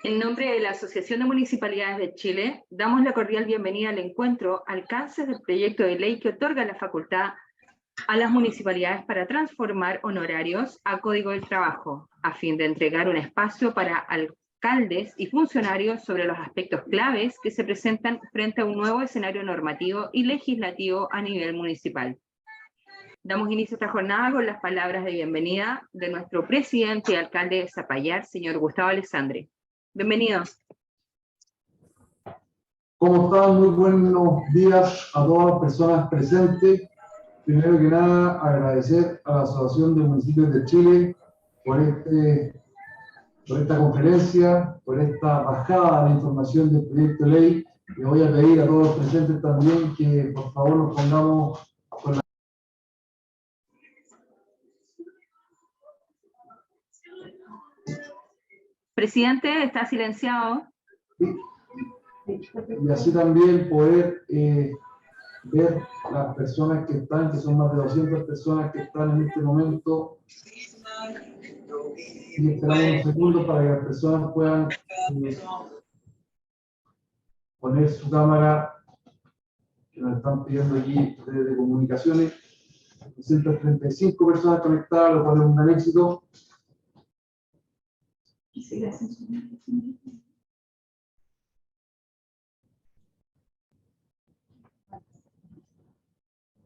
En nombre de la Asociación de Municipalidades de Chile, damos la cordial bienvenida al encuentro Alcances del proyecto de ley que otorga la facultad a las municipalidades para transformar honorarios a Código del Trabajo, a fin de entregar un espacio para alcaldes y funcionarios sobre los aspectos claves que se presentan frente a un nuevo escenario normativo y legislativo a nivel municipal. Damos inicio a esta jornada con las palabras de bienvenida de nuestro presidente y alcalde de Zapallar, señor Gustavo Alessandri. Bienvenidos. ¿Cómo están? Muy buenos días a todas las personas presentes. Primero que nada, agradecer a la Asociación de Municipios de Chile por esta conferencia, por esta bajada de información del proyecto de ley. Le voy a pedir a todos los presentes también que por favor nos pongamos con la... Presidente, está silenciado. Y así también poder ver las personas que están, que son más de 200 personas que están en este momento. Y esperamos unos segundos para que las personas puedan poner su cámara, que nos están pidiendo aquí desde comunicaciones. 235 personas conectadas, lo cual es un gran éxito.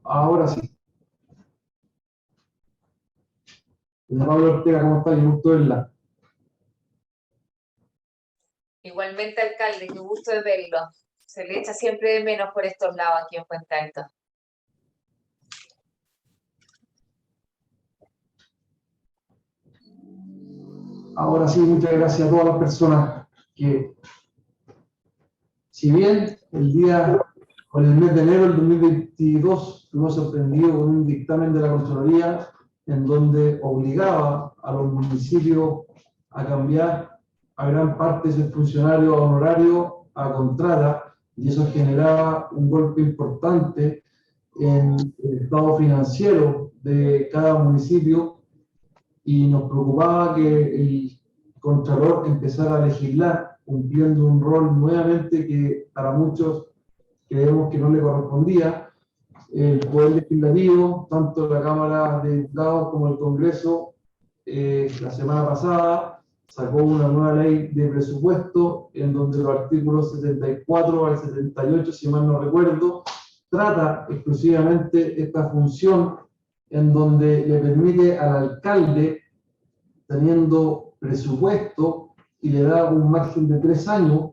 Ahora sí. Doña Paula Ortega, ¿cómo está? Qué gusto verla. Igualmente, alcalde, qué gusto de verlo. Se le echa siempre de menos por estos lados aquí en Puente Alto. Ahora sí, muchas gracias a todas las personas que, si bien el mes de enero del 2022 fuimos sorprendidos con un dictamen de la Contraloría en donde obligaba a los municipios a cambiar a gran parte de sus funcionarios a honorario a contrata, y eso generaba un golpe importante en el estado financiero de cada municipio, y nos preocupaba que el Contralor empezara a legislar cumpliendo un rol nuevamente que para muchos creemos que no le correspondía. El Poder Legislativo, tanto la Cámara de Diputados como el Congreso, la semana pasada sacó una nueva ley de presupuesto en donde los artículos 74 al 78, si mal no recuerdo, trata exclusivamente esta función en donde le permite al alcalde, teniendo presupuesto, y le da un margen de 3 años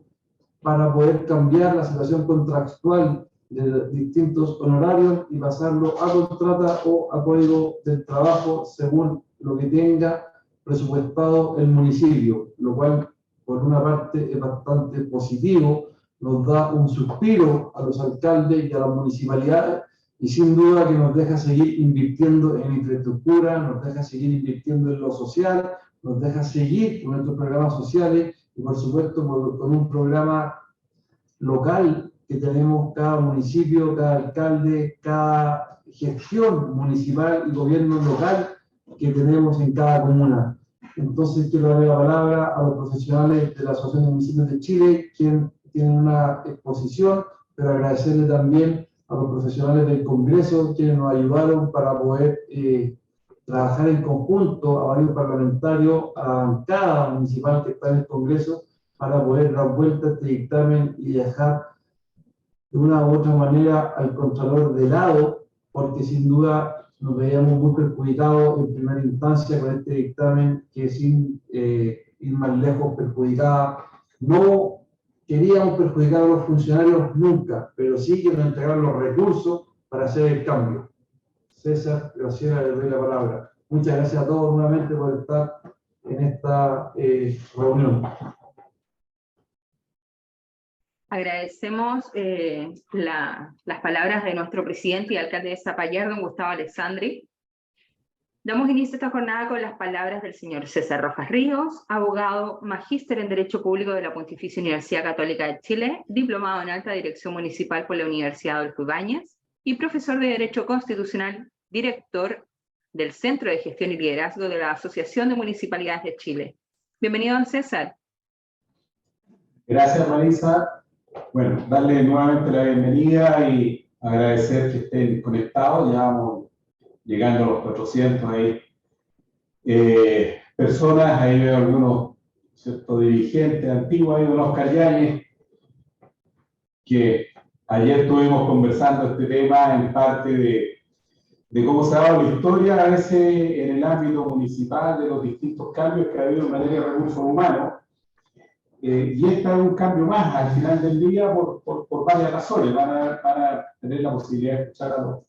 para poder cambiar la situación contractual de distintos honorarios y pasarlo a contrata o a Código del Trabajo según lo que tenga presupuestado el municipio, lo cual por una parte es bastante positivo, nos da un suspiro a los alcaldes y a las municipalidades, y sin duda que nos deja seguir invirtiendo en infraestructura, nos deja seguir invirtiendo en lo social, nos deja seguir con nuestros programas sociales y por supuesto con un programa local que tenemos cada municipio, cada alcalde, cada gestión municipal y gobierno local que tenemos en cada comuna. Entonces quiero darle la palabra a los profesionales de la Asociación de Municipios de Chile, quien tienen una exposición, pero agradecerle también a los profesionales del Congreso, quienes nos ayudaron para poder trabajar en conjunto a varios parlamentarios, a la bancada municipal que está en el Congreso, para poder dar vuelta a este dictamen y dejar de una u otra manera al Contralor de lado, porque sin duda nos veíamos muy perjudicados en primera instancia con este dictamen que sin ir más lejos perjudicaba. No queríamos perjudicar a los funcionarios nunca, pero sí que nos entregaron los recursos para hacer el cambio. César Graciela, le doy la palabra. Muchas gracias a todos nuevamente por estar en esta reunión. Agradecemos las palabras de nuestro presidente y alcalde de Zapallar, don Gustavo Alessandri. Damos inicio a esta jornada con las palabras del señor César Rojas Ríos, abogado, magíster en Derecho Público de la Pontificia Universidad Católica de Chile, diplomado en Alta Dirección Municipal por la Universidad Adolfo Ibáñez y profesor de Derecho Constitucional, director del Centro de Gestión y Liderazgo de la Asociación de Municipalidades de Chile. Bienvenido, don César. Gracias, Marisa. Bueno, darle nuevamente la bienvenida y agradecer que estén conectados. Ya vamos llegando a los 400 ahí. Personas, ahí veo algunos, ¿cierto?, dirigentes antiguos, ahí don Oscar Yáñez, que ayer estuvimos conversando este tema en parte de cómo se ha dado la historia, a veces en el ámbito municipal, de los distintos cambios que ha habido en materia de recursos humanos. Y este es un cambio más al final del día por varias razones. Van a tener la posibilidad de escuchar a los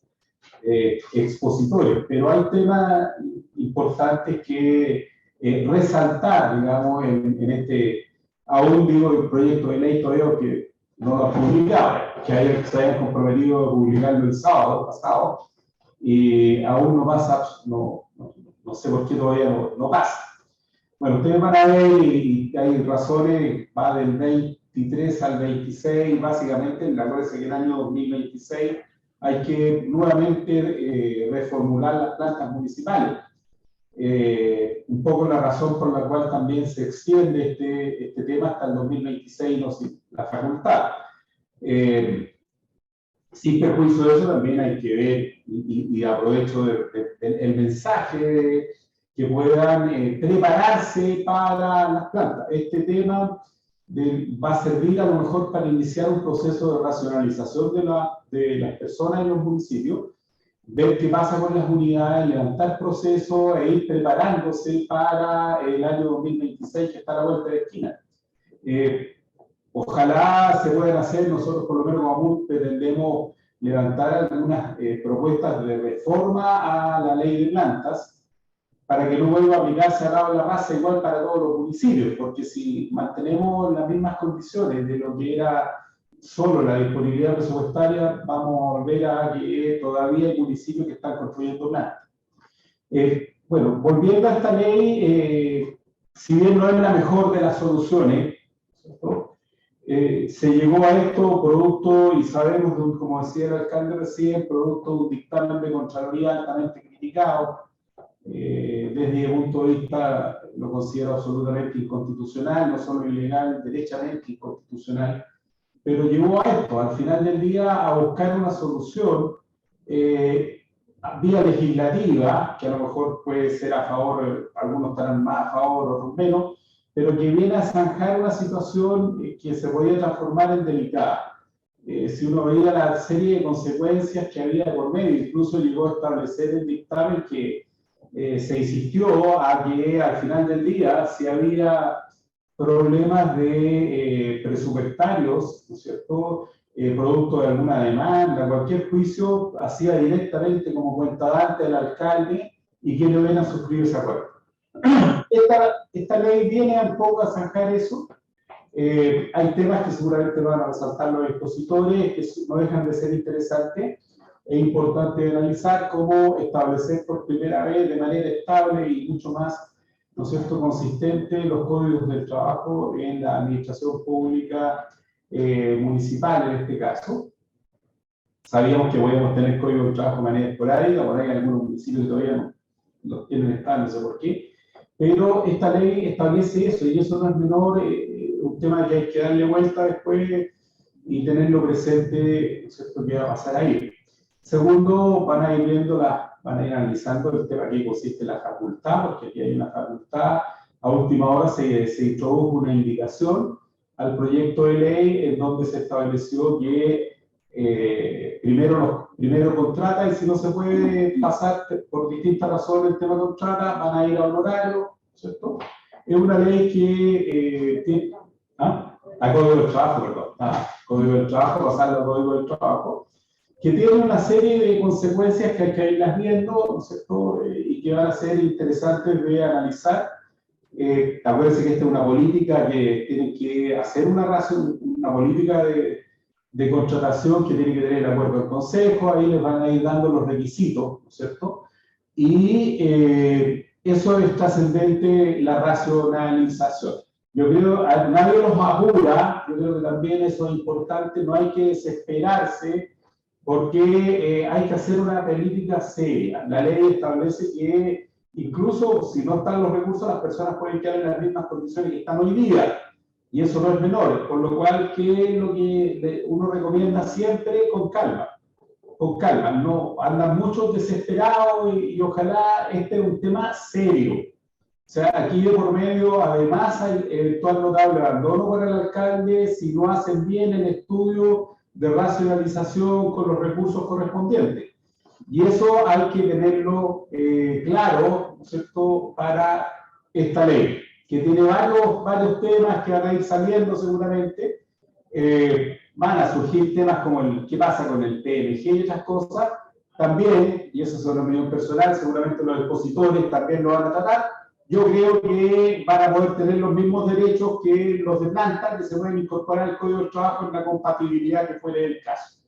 expositores, pero hay temas importantes que resaltar, digamos, en este, aún digo, el proyecto de ley todavía que no lo ha publicado, que se hayan comprometido a publicarlo el sábado pasado, y aún no pasa, no sé por qué todavía no pasa. Bueno, ustedes van a ver, y hay razones, va del 23 al 26, básicamente, acuérdense que en el año 2026 hay que nuevamente reformular las plantas municipales. Un poco la razón por la cual también se extiende este tema hasta el 2026, no, la facultad. Sin perjuicio de eso, también hay que ver, y aprovecho el mensaje que puedan prepararse para las plantas. Este tema va a servir a lo mejor para iniciar un proceso de racionalización de las personas en los municipios, ver qué pasa con las unidades, levantar procesos e ir preparándose para el año 2026 que está a la vuelta de la esquina. Ojalá se puedan hacer, nosotros por lo menos como AMUR pretendemos levantar algunas propuestas de reforma a la ley de plantas para que no vuelva a aplicarse a la raza igual para todos los municipios, porque si mantenemos las mismas condiciones de lo que era solo la disponibilidad presupuestaria, vamos a volver a que todavía hay municipios que están construyendo plantas. Bueno, volviendo a esta ley, si bien no es la mejor de las soluciones, ¿cierto? Se llegó a esto producto, y sabemos, como decía el alcalde recién, producto de un dictamen de Contraloría altamente criticado. Desde mi punto de vista lo considero absolutamente inconstitucional, no solo ilegal, derechamente inconstitucional, pero llevó a esto, al final del día, a buscar una solución vía legislativa, que a lo mejor puede ser a favor, algunos estarán más a favor, otros menos, pero que viene a zanjar una situación que se podía transformar en delicada. Si uno veía la serie de consecuencias que había por medio, incluso llegó a establecer el dictamen que se insistió a que al final del día, si había problemas de presupuestarios, ¿no es cierto?, producto de alguna demanda, cualquier juicio, hacía directamente como cuentadante al alcalde y que le ven a suscribir ese acuerdo. Esta ley viene un poco a zanjar eso. Hay temas que seguramente van a resaltar los expositores, que no dejan de ser interesantes. Es importante analizar cómo establecer por primera vez de manera estable y mucho más, ¿no es cierto?, consistente los códigos del trabajo en la administración pública municipal en este caso. Sabíamos que podíamos tener códigos de trabajo de manera esporádica, por ahí algunos municipios todavía no los tienen estables, no sé por qué, pero esta ley establece eso, y eso no es menor, un tema que hay que darle vuelta después y tenerlo presente, ¿no es cierto?, qué va a pasar ahí. Segundo, van a ir viendo, van a ir analizando el tema que consiste la facultad, porque aquí hay una facultad. A última hora se introdujo una indicación al proyecto de ley en donde se estableció que primero contrata, y si no se puede pasar por distintas razones el tema contrata, van a ir a honorario, ¿cierto? Es una ley que tiene... a código del trabajo, perdón. Código del trabajo, pasarlo a código del trabajo, que tiene una serie de consecuencias que hay que irlas viendo, ¿no es cierto?, y que van a ser interesantes de analizar. Acuérdense que esta es una política que tiene que hacer una política de contratación que tiene que tener el acuerdo del Consejo, ahí les van a ir dando los requisitos, ¿no es cierto? Y eso es trascendente, la racionalización. Yo creo, nadie los apura, yo creo que también eso es importante, no hay que desesperarse, porque hay que hacer una política seria. La ley establece que incluso si no están los recursos, las personas pueden quedar en las mismas condiciones que están hoy día. Y eso no es menor, por lo cual, ¿qué es lo que uno recomienda siempre? Con calma. Con calma, no andan muchos desesperados y ojalá este es un tema serio. O sea, aquí de por medio, además, hay eventual notable abandono para el alcalde si no hacen bien el estudio de racionalización con los recursos correspondientes. Y eso hay que tenerlo claro, ¿no es cierto?, para esta ley, que tiene varios temas que van a ir saliendo seguramente. Van a surgir temas como el qué pasa con el PMG y otras cosas. También, y eso es una opinión personal, seguramente los expositores también lo van a tratar. Yo creo que van a poder tener los mismos derechos que los de planta, que se pueden incorporar al Código del Trabajo en la compatibilidad que fuera el caso.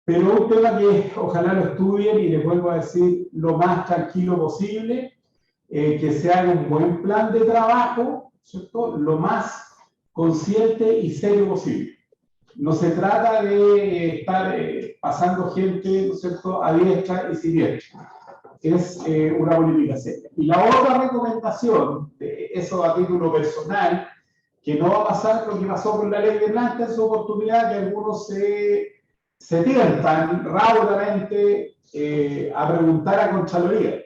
Pero un tema que ojalá lo estudien y les vuelvo a decir lo más tranquilo posible, que se haga un buen plan de trabajo, ¿cierto?, lo más consciente y serio posible. No se trata de estar pasando gente, ¿no es cierto?, a diestra y siniestra. Es una política seria. Y la otra recomendación, eso a título personal, que no va a pasar lo que pasó con la ley de planta en su oportunidad, que algunos se tientan rápidamente a preguntar a Contraloría.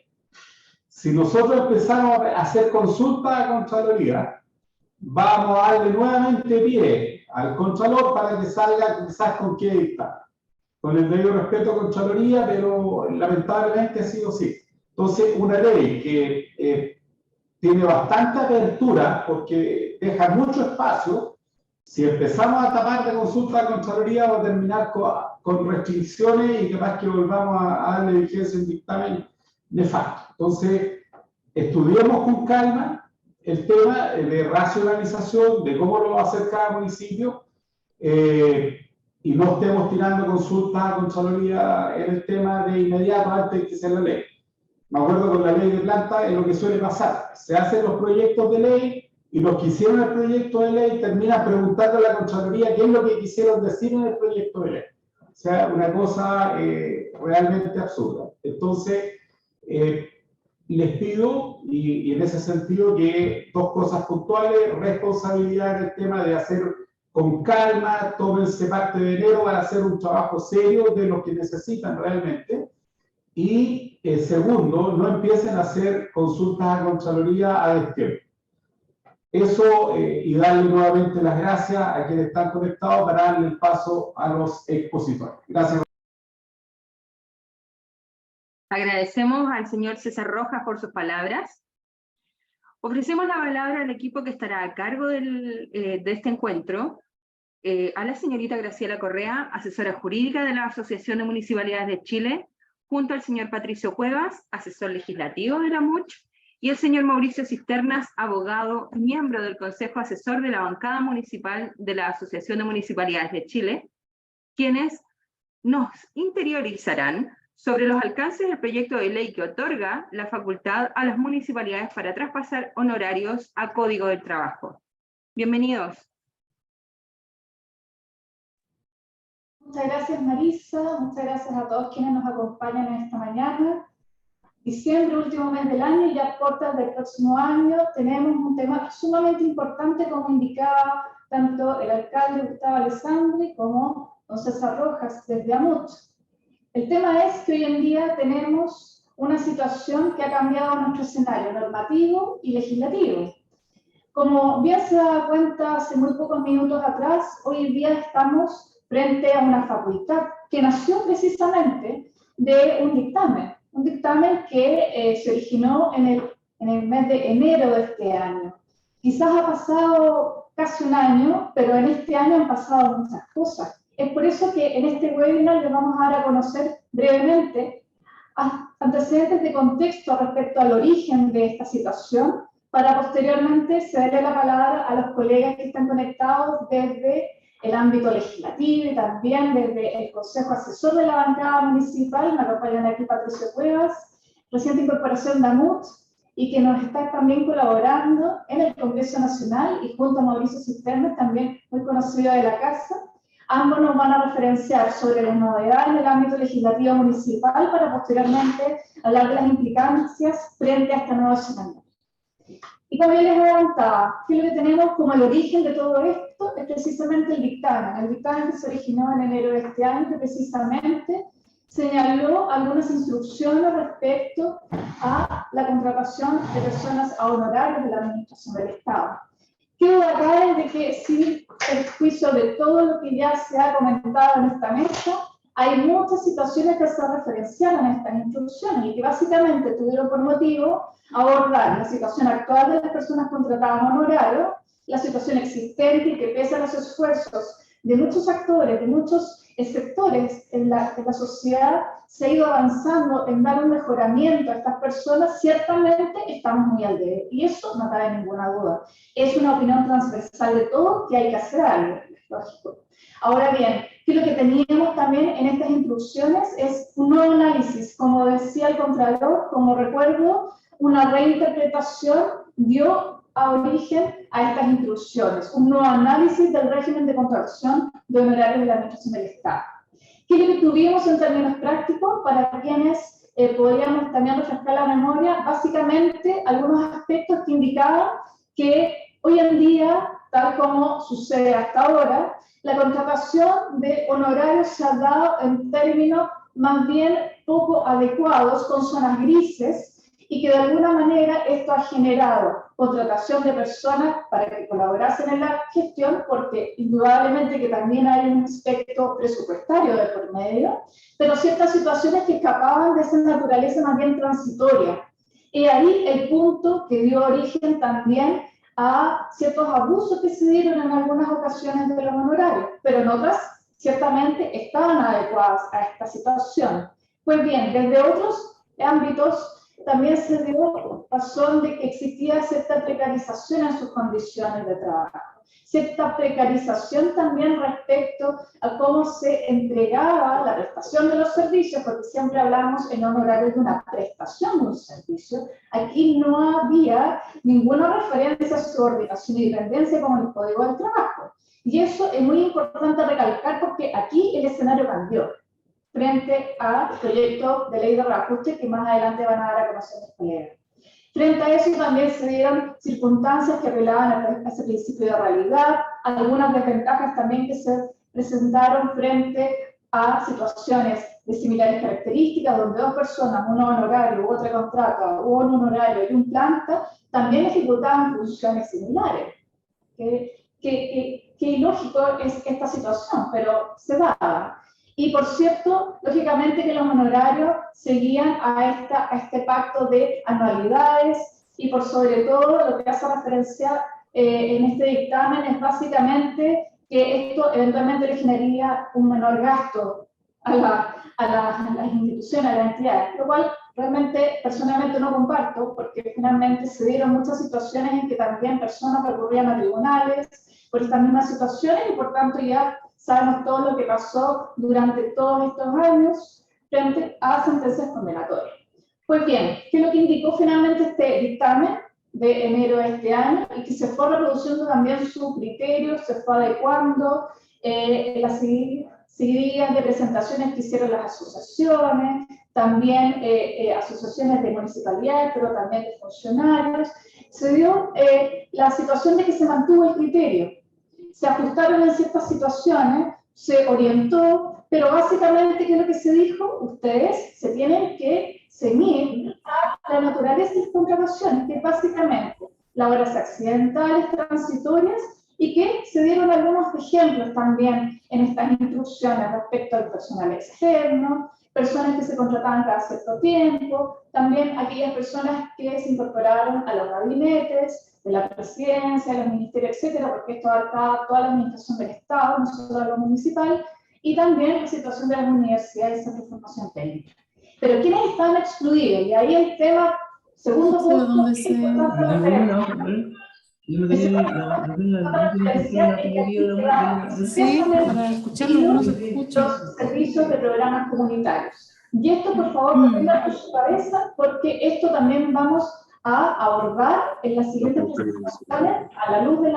Si nosotros empezamos a hacer consultas a Contraloría, vamos a darle nuevamente pie al Contralor para que salga quizás con qué dicta. Con el debido respeto a Contraloría, pero lamentablemente ha sido así. Entonces, una ley que tiene bastante apertura, porque deja mucho espacio, si empezamos a tapar de consulta a Contraloría, va a terminar con restricciones y capaz que volvamos a darle vigencia a un dictamen nefasto. Entonces, estudiemos con calma el tema de racionalización, de cómo lo va a hacer cada municipio, y no estemos tirando consultas a Contraloría en el tema de inmediato antes de que sea la ley. Me acuerdo con la ley de planta es lo que suele pasar. Se hacen los proyectos de ley y los que hicieron el proyecto de ley terminan preguntando a la Contraloría qué es lo que quisieron decir en el proyecto de ley. O sea, una cosa realmente absurda. Entonces, les pido, y en ese sentido, que dos cosas puntuales: responsabilidad en el tema de hacer con calma, tómense parte de enero para hacer un trabajo serio de lo que necesitan realmente. Y segundo, no empiecen a hacer consultas a Contraloría a destiempo. Eso, y darle nuevamente las gracias a quienes están conectados para darle el paso a los expositores. Gracias. Agradecemos al señor César Rojas por sus palabras. Ofrecemos la palabra al equipo que estará a cargo de este encuentro, a la señorita Graciela Correa, asesora jurídica de la Asociación de Municipalidades de Chile, junto al señor Patricio Cuevas, asesor legislativo de la MUCH, y el señor Mauricio Cisternas, abogado, miembro del Consejo Asesor de la Bancada Municipal de la Asociación de Municipalidades de Chile, quienes nos interiorizarán sobre los alcances del proyecto de ley que otorga la facultad a las municipalidades para traspasar honorarios a Código del Trabajo. Bienvenidos. Muchas gracias, Marisa. Muchas gracias a todos quienes nos acompañan esta mañana. Diciembre, último mes del año, y ya a puertas del próximo año tenemos un tema sumamente importante, como indicaba tanto el alcalde Gustavo Alessandri como don César Rojas desde AMUCH. El tema es que hoy en día tenemos una situación que ha cambiado nuestro escenario normativo y legislativo. Como bien se da cuenta hace muy pocos minutos atrás, hoy en día estamos frente a una facultad que nació precisamente de un dictamen que se originó en el mes de enero de este año. Quizás ha pasado casi un año, pero en este año han pasado muchas cosas. Es por eso que en este webinar les vamos a dar a conocer brevemente antecedentes de contexto respecto al origen de esta situación, para posteriormente cederle la palabra a los colegas que están conectados desde el ámbito legislativo y también desde el Consejo Asesor de la Bancada Municipal. Me acompañan aquí Patricio Cuevas, reciente incorporación de AMUCH, y que nos está también colaborando en el Congreso Nacional, y junto a Mauricio Cisternas, también muy conocido de la casa. Ambos nos van a referenciar sobre las novedades en el ámbito legislativo municipal para posteriormente hablar de las implicancias frente a esta nueva escenario. Y como yo les adelantaba, ¿qué es lo que tenemos como el origen de todo esto? Es precisamente el dictamen que se originó en enero de este año, que precisamente señaló algunas instrucciones respecto a la contratación de personas a honorarios de la Administración del Estado. Quiero aclarar de que sin el juicio de todo lo que ya se ha comentado en esta mesa, hay muchas situaciones que se referenciaron a estas instrucciones y que básicamente tuvieron por motivo abordar la situación actual de las personas contratadas a honorario, la situación existente y que pese a los esfuerzos de muchos actores, de muchos sectores en la sociedad, se ha ido avanzando en dar un mejoramiento a estas personas. Ciertamente estamos muy al debe y eso no cabe ninguna duda. Es una opinión transversal de todos que hay que hacer algo, lógico. Ahora bien, que lo que teníamos también en estas instrucciones es un nuevo análisis. Como decía el Contralor, como recuerdo, una reinterpretación dio a origen a estas instrucciones, un nuevo análisis del régimen de contratación de honorarios de la Administración del Estado. ¿Qué es lo que tuvimos en términos prácticos? Para quienes podríamos también refrescar la memoria, básicamente algunos aspectos que indicaban que hoy en día, tal como sucede hasta ahora, la contratación de honorarios se ha dado en términos más bien poco adecuados, con zonas grises, y que de alguna manera esto ha generado contratación de personas para que colaborasen en la gestión, porque indudablemente que también hay un aspecto presupuestario de por medio, pero ciertas situaciones que escapaban de esa naturaleza más bien transitoria. Y ahí el punto que dio origen también a ciertos abusos que se dieron en algunas ocasiones de los honorarios, pero en otras ciertamente estaban adecuadas a esta situación. Pues bien, desde otros ámbitos también se dio razón de que existía cierta precarización en sus condiciones de trabajo, cierta precarización también respecto a cómo se entregaba la prestación de los servicios, porque siempre hablamos en honorarios de una prestación de un servicio. Aquí no había ninguna referencia a subordinación y dependencia como en el Código del Trabajo. Y eso es muy importante recalcar porque aquí el escenario cambió frente al proyecto de ley de reajuste que más adelante van a dar a conocer los colegas. Frente a eso también se dieron circunstancias que apelaban a ese principio de realidad, algunas desventajas también que se presentaron frente a situaciones de similares características, donde dos personas, uno honorario, otra contrata, o un honorario y un planta, también ejecutaban funciones similares. Qué ilógico es esta situación, pero se daba. Y por cierto, lógicamente que los honorarios seguían a este pacto de anualidades y por sobre todo lo que hace referencia en este dictamen es básicamente que esto eventualmente le generaría un menor gasto a las instituciones, a las entidades, lo cual realmente personalmente no comparto porque finalmente se dieron muchas situaciones en que también personas recurrían a tribunales por estas mismas situaciones y por tanto ya sabemos todo lo que pasó durante todos estos años frente a sentencias condenatorias. Pues bien, ¿qué es lo que indicó finalmente este dictamen de enero de este año? Y que se fue reproduciendo también su criterio, se fue adecuando las seguidillas de presentaciones que hicieron las asociaciones, también asociaciones de municipalidades, pero también de funcionarios. Se dio la situación de que se mantuvo el criterio. Se ajustaron en ciertas situaciones, se orientó, pero básicamente, ¿qué es lo que se dijo? Ustedes se tienen que ceñir a la naturaleza de las contrataciones, que es básicamente las horas accidentales, transitorias, y que se dieron algunos ejemplos también en estas instrucciones respecto al personal externo, personas que se contrataban cada cierto tiempo, también aquellas personas que se incorporaron a los gabinetes, de la presidencia, de los ministerios, etcétera, porque esto abarca toda la administración del Estado, no solo lo municipal, y también la situación de las universidades y centros de formación técnica. Pero ¿quiénes estaban excluidos? Y ahí el tema, segundo punto, es importante. Sí, para escucharlo, no se escucha. Los servicios de programas comunitarios. Y esto, por favor, pongan en su cabeza, porque esto también vamos a abordar en las siguientes presentaciones a la luz de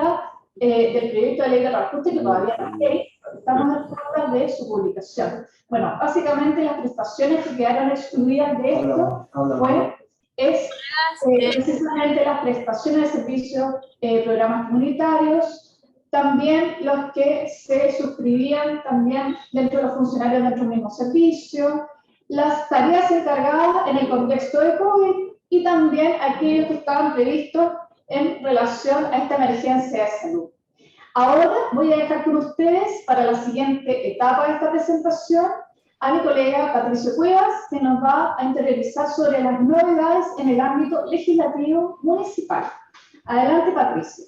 del proyecto de ley de reajuste que todavía no hay, estamos en forma de su publicación. Bueno, básicamente las prestaciones que quedaron excluidas de esto fue precisamente las prestaciones de servicios, programas comunitarios, también los que se suscribían también dentro de los funcionarios dentro del mismo servicio, las tareas encargadas en el contexto de COVID y también aquellos que estaban previstos en relación a esta emergencia de salud. Ahora voy a dejar con ustedes para la siguiente etapa de esta presentación a mi colega Patricio Cuevas, que nos va a interiorizar sobre las novedades en el ámbito legislativo municipal. Adelante, Patricio.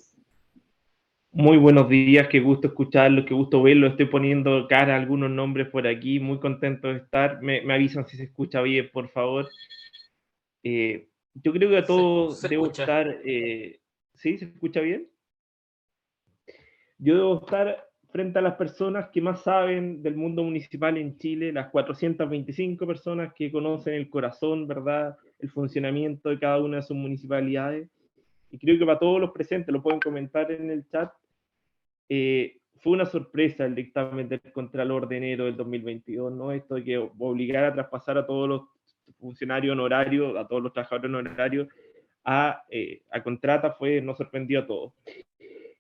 Muy buenos días, qué gusto escucharlo, qué gusto verlo. Estoy poniendo cara a algunos nombres por aquí, muy contento de estar. Me avisan si se escucha bien, por favor. Yo creo que a todos se debo escucha. estar... ¿Sí? ¿Se escucha bien? Yo debo estar frente a las personas que más saben del mundo municipal en Chile, las 425 personas que conocen el corazón, ¿verdad?, el funcionamiento de cada una de sus municipalidades. Y creo que para todos los presentes, lo pueden comentar en el chat, fue una sorpresa el dictamen del Contralor de enero del 2022, ¿no? Esto de que obligar a traspasar a todos los funcionarios honorarios, a todos los trabajadores honorarios, a contrata, nos sorprendió a todos.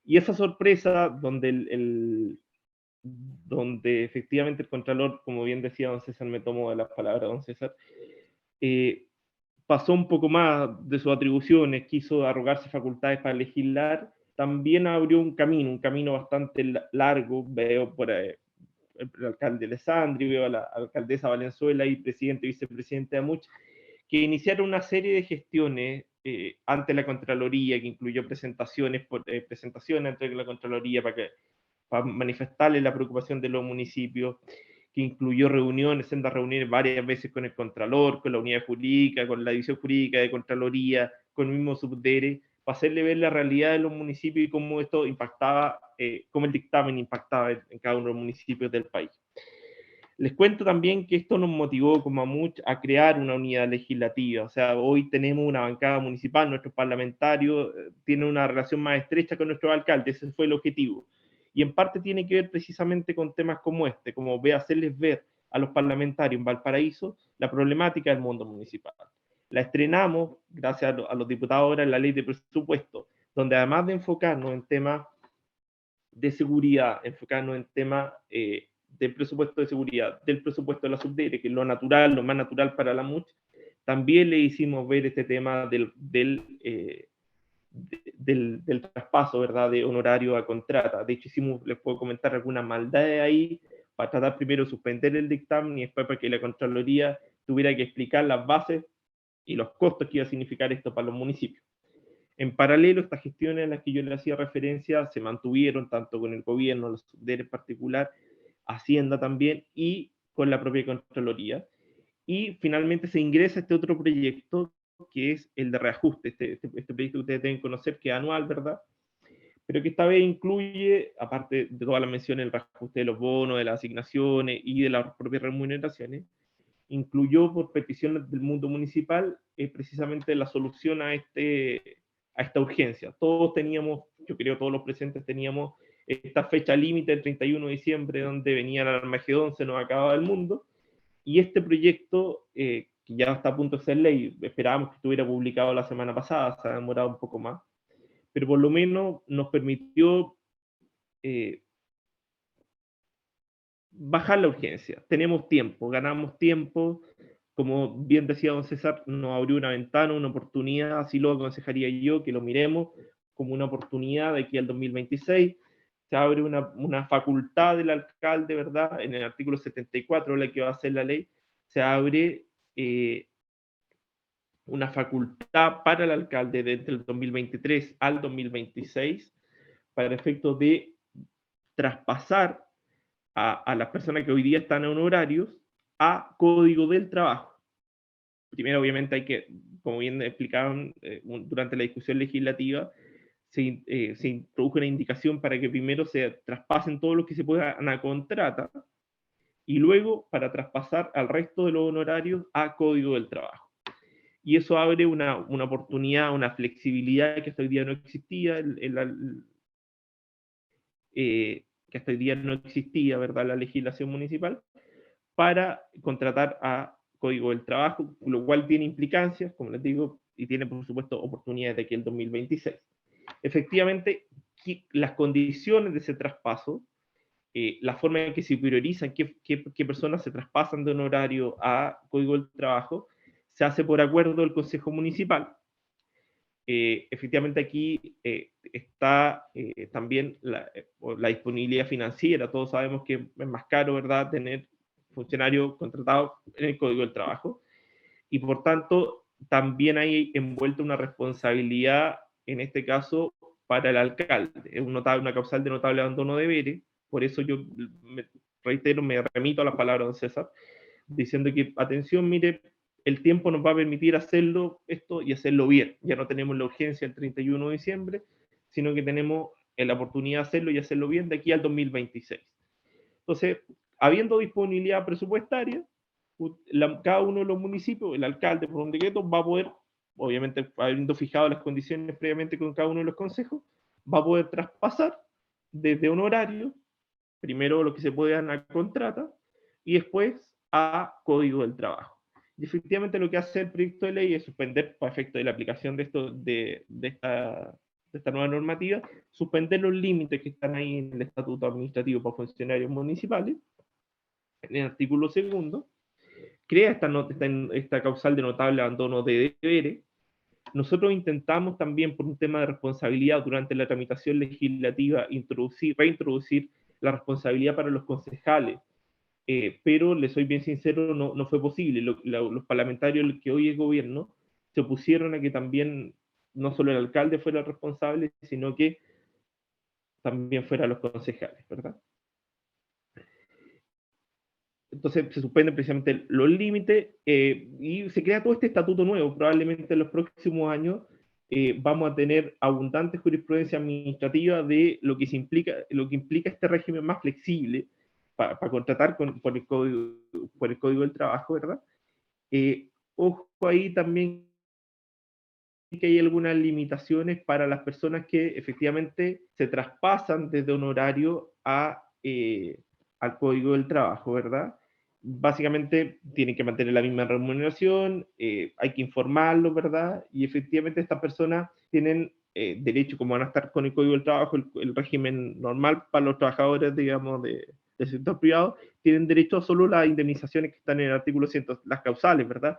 Y esa sorpresa, donde donde efectivamente el Contralor, como bien decía don César, me tomo de las palabras don César, pasó un poco más de sus atribuciones, quiso arrogarse facultades para legislar, también abrió un camino bastante largo. Veo por el alcalde Alessandri, veo a la alcaldesa Valenzuela y presidente y vicepresidente Amuch, que iniciaron una serie de gestiones ante la Contraloría, que incluyó presentaciones ante la Contraloría para manifestarle la preocupación de los municipios, que incluyó sendas reuniones varias veces con el Contralor, con la unidad jurídica, con la división jurídica de Contraloría, con el mismo subdere, para hacerle ver la realidad de los municipios y cómo esto impactaba, cómo el dictamen impactaba en cada uno de los municipios del país. Les cuento también que esto nos motivó como Amuch a crear una unidad legislativa. O sea, hoy tenemos una bancada municipal, nuestros parlamentarios tienen una relación más estrecha con nuestros alcaldes, ese fue el objetivo. Y en parte tiene que ver precisamente con temas como este, como hacerles ver a los parlamentarios en Valparaíso la problemática del mundo municipal. La estrenamos, gracias a los diputados ahora, en la ley de presupuesto, donde además de enfocarnos en temas de seguridad, enfocarnos en temas del presupuesto de seguridad, del presupuesto de la subdere, que es lo natural, lo más natural para la MUCH, también le hicimos ver este tema del traspaso, ¿verdad?, de honorario a contrata. De hecho, les puedo comentar algunas maldades ahí, para tratar primero de suspender el dictamen y después para que la Contraloría tuviera que explicar las bases y los costos que iba a significar esto para los municipios. En paralelo, estas gestiones a las que yo le hacía referencia se mantuvieron tanto con el gobierno, los subderes en particular, Hacienda también, y con la propia Contraloría. Y finalmente se ingresa este otro proyecto, que es el de reajuste, este proyecto que ustedes deben conocer, que es anual, ¿verdad?, pero que esta vez incluye, aparte de todas las menciones, el reajuste de los bonos, de las asignaciones y de las propias remuneraciones, incluyó por peticiones del mundo municipal precisamente la solución a esta urgencia. Todos teníamos, yo creo todos los presentes teníamos esta fecha límite del 31 de diciembre, donde venía el Armagedón, se nos acababa el mundo, y este proyecto, que ya está a punto de ser ley, esperábamos que estuviera publicado la semana pasada, se ha demorado un poco más, pero por lo menos nos permitió bajar la urgencia. Tenemos tiempo, ganamos tiempo, como bien decía don César, nos abrió una ventana, una oportunidad, así lo aconsejaría yo, que lo miremos como una oportunidad de aquí al 2026, se abre una facultad del alcalde, ¿verdad?, en el artículo 74, la que va a ser la ley, se abre una facultad para el alcalde desde el 2023 al 2026, para efectos de traspasar a las personas que hoy día están en honorarios a Código del Trabajo. Primero, obviamente, hay que, como bien explicaban durante la discusión legislativa, se introdujo una indicación para que primero se traspasen todos los que se puedan a contrata y luego para traspasar al resto de los honorarios a Código del Trabajo. Y eso abre una oportunidad, una flexibilidad que hasta hoy día no existía, que hasta hoy día no existía, ¿verdad?, la legislación municipal, para contratar a Código del Trabajo, lo cual tiene implicancias, como les digo, y tiene, por supuesto, oportunidades de aquí al 2026. Efectivamente, las condiciones de ese traspaso, la forma en que se priorizan qué personas se traspasan de un horario a Código del Trabajo, se hace por acuerdo del Consejo Municipal. Efectivamente aquí está también la disponibilidad financiera. Todos sabemos que es más caro, ¿verdad?, tener funcionarios contratados en el Código del Trabajo. Y por tanto, también hay envuelta una responsabilidad, en este caso, para el alcalde. Es una causal de notable abandono de deberes. Por eso yo me remito a las palabras de don César, diciendo que, atención, mire, el tiempo nos va a permitir hacerlo esto y hacerlo bien. Ya no tenemos la urgencia el 31 de diciembre, sino que tenemos la oportunidad de hacerlo y hacerlo bien de aquí al 2026. Entonces, habiendo disponibilidad presupuestaria, cada uno de los municipios, el alcalde por un decreto, va a poder, obviamente habiendo fijado las condiciones previamente con cada uno de los consejos, va a poder traspasar desde un horario, primero lo que se puede dar a contrata, y después a Código del Trabajo. Y efectivamente lo que hace el proyecto de ley es suspender, para efecto de la aplicación de esta nueva normativa, suspender los límites que están ahí en el Estatuto Administrativo para Funcionarios Municipales, en el artículo 2, crea esta causal de notable abandono de deberes. Nosotros intentamos también, por un tema de responsabilidad, durante la tramitación legislativa, reintroducir la responsabilidad para los concejales, pero les soy bien sincero, no fue posible. Los parlamentarios que hoy es gobierno se opusieron a que también no solo el alcalde fuera el responsable, sino que también fueran los concejales, ¿verdad? Entonces se suspenden precisamente los límites y se crea todo este estatuto nuevo. Probablemente en los próximos años vamos a tener abundante jurisprudencia administrativa de lo que implica este régimen más flexible para contratar por el Código del Trabajo, ¿verdad? Ojo ahí también que hay algunas limitaciones para las personas que efectivamente se traspasan desde un horario al Código del Trabajo, ¿verdad? Básicamente tienen que mantener la misma remuneración, hay que informarlos, ¿verdad? Y efectivamente estas personas tienen derecho, como van a estar con el Código del Trabajo, el régimen normal para los trabajadores, digamos, del sector privado, tienen derecho a solo las indemnizaciones que están en el artículo 100, las causales, ¿verdad?,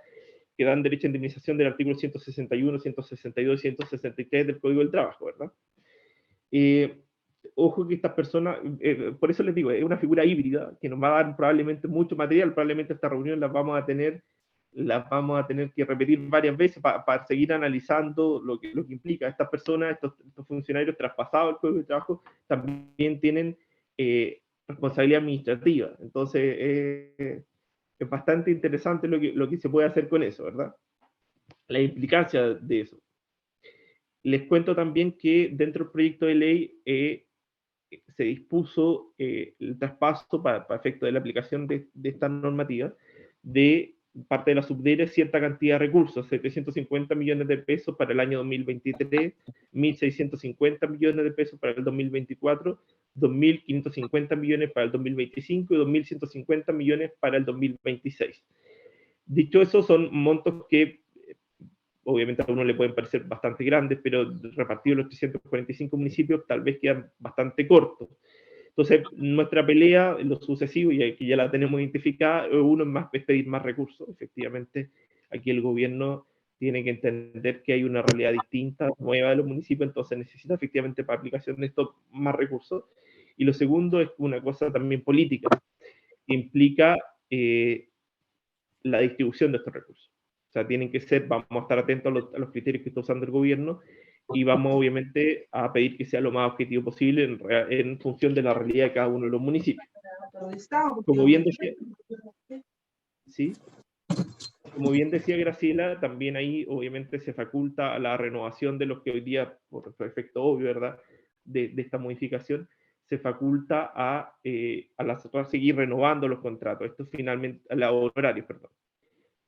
que dan derecho a indemnización del artículo 161, 162 y 163 del Código del Trabajo, ¿verdad? Ojo que estas personas, por eso les digo, es una figura híbrida que nos va a dar probablemente mucho material. Probablemente esta reunión las vamos a tener que repetir varias veces para seguir analizando lo que implica. Estas personas, estos funcionarios traspasados al Código del Trabajo, también tienen responsabilidad administrativa. Entonces, es bastante interesante lo que se puede hacer con eso, ¿verdad? La implicancia de eso. Les cuento también que dentro del proyecto de ley se dispuso el traspaso para efecto de la aplicación de esta normativa de parte de la subdere cierta cantidad de recursos, 750 millones de pesos para el año 2023, 1.650 millones de pesos para el 2024, 2.550 millones para el 2025 y 2.150 millones para el 2026. Dicho eso, son montos que obviamente a uno le pueden parecer bastante grandes, pero repartidos en los 345 municipios tal vez quedan bastante cortos. Entonces, nuestra pelea en lo sucesivo, y aquí ya la tenemos identificada, uno es pedir más recursos. Efectivamente, aquí el gobierno tiene que entender que hay una realidad distinta, nueva de los municipios, entonces necesita efectivamente para aplicación de esto más recursos. Y lo segundo es una cosa también política, que implica la distribución de estos recursos. O sea, tienen que ser, vamos a estar atentos a los criterios que está usando el gobierno y vamos obviamente a pedir que sea lo más objetivo posible en función de la realidad de cada uno de los municipios. Como bien decía, ¿sí? Como bien decía Graciela, también ahí obviamente se faculta a la renovación de los que hoy día, por efecto obvio, ¿verdad?, de esta modificación, se faculta a seguir renovando los contratos. Esto finalmente, a los horarios, perdón.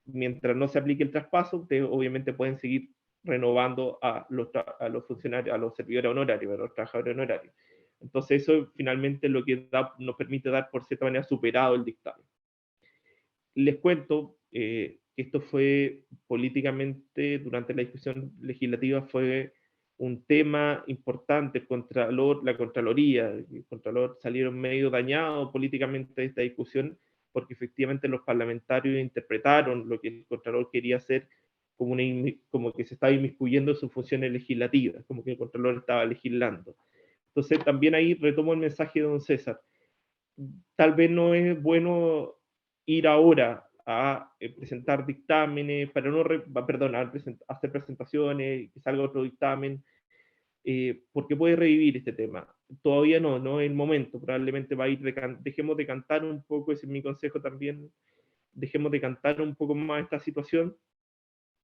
Mientras no se aplique el traspaso, ustedes obviamente pueden seguir renovando a los funcionarios, a los servidores honorarios, a los trabajadores honorarios. Entonces eso finalmente es lo que nos permite dar, por cierta manera, superado el dictamen. Les cuento, que esto fue políticamente, durante la discusión legislativa, fue un tema importante. La Contraloría, el Contralor salieron medio dañados políticamente de esta discusión, porque efectivamente los parlamentarios interpretaron lo que el Contralor quería hacer como que se estaba inmiscuyendo en sus funciones legislativas, como que el Contralor estaba legislando. Entonces también ahí retomo el mensaje de don César. Tal vez no es bueno ir ahora a presentar dictámenes, a hacer presentaciones, que salga otro dictamen, porque puede revivir este tema. Todavía no es el momento, probablemente va a ir, dejemos de cantar un poco, ese es mi consejo también, dejemos de cantar un poco más esta situación.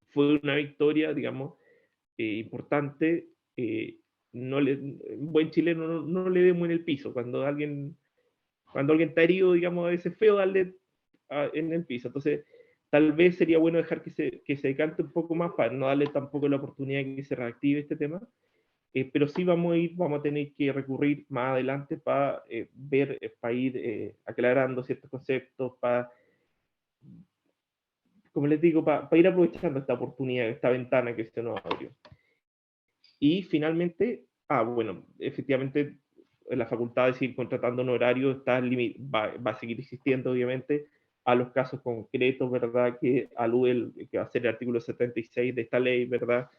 Fue una victoria, digamos, importante. Un buen chileno no le demos en el piso. Cuando alguien está herido, digamos, a veces es feo darle en el piso. Entonces, tal vez sería bueno dejar que se decante un poco más para no darle tampoco la oportunidad de que se reactive este tema. Pero sí vamos a tener que recurrir más adelante para para ir aclarando ciertos conceptos, como les digo, para ir aprovechando esta oportunidad, esta ventana que se nos abrió. Y finalmente, bueno, efectivamente, la facultad de seguir contratando honorarios va a seguir existiendo, obviamente, a los casos concretos, ¿verdad?, que que va a ser el artículo 76 de esta ley, ¿verdad?,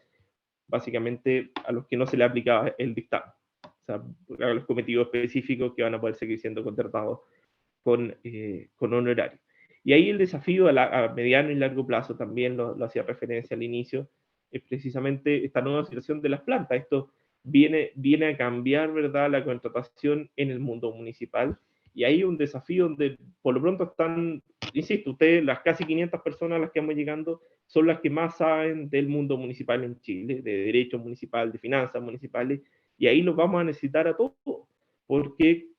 básicamente a los que no se le aplicaba el dictamen, o sea, a los cometidos específicos que van a poder seguir siendo contratados con honorarios. Y ahí el desafío a mediano y largo plazo, también lo hacía referencia al inicio, es precisamente esta nueva situación de las plantas. Esto viene a cambiar, ¿verdad?, la contratación en el mundo municipal, y ahí un desafío donde por lo pronto están, insisto, ustedes, las casi 500 personas a las que vamos llegando, son las que más saben del mundo municipal en Chile, de derecho municipal, de finanzas municipales, y ahí los vamos a necesitar a todos, porque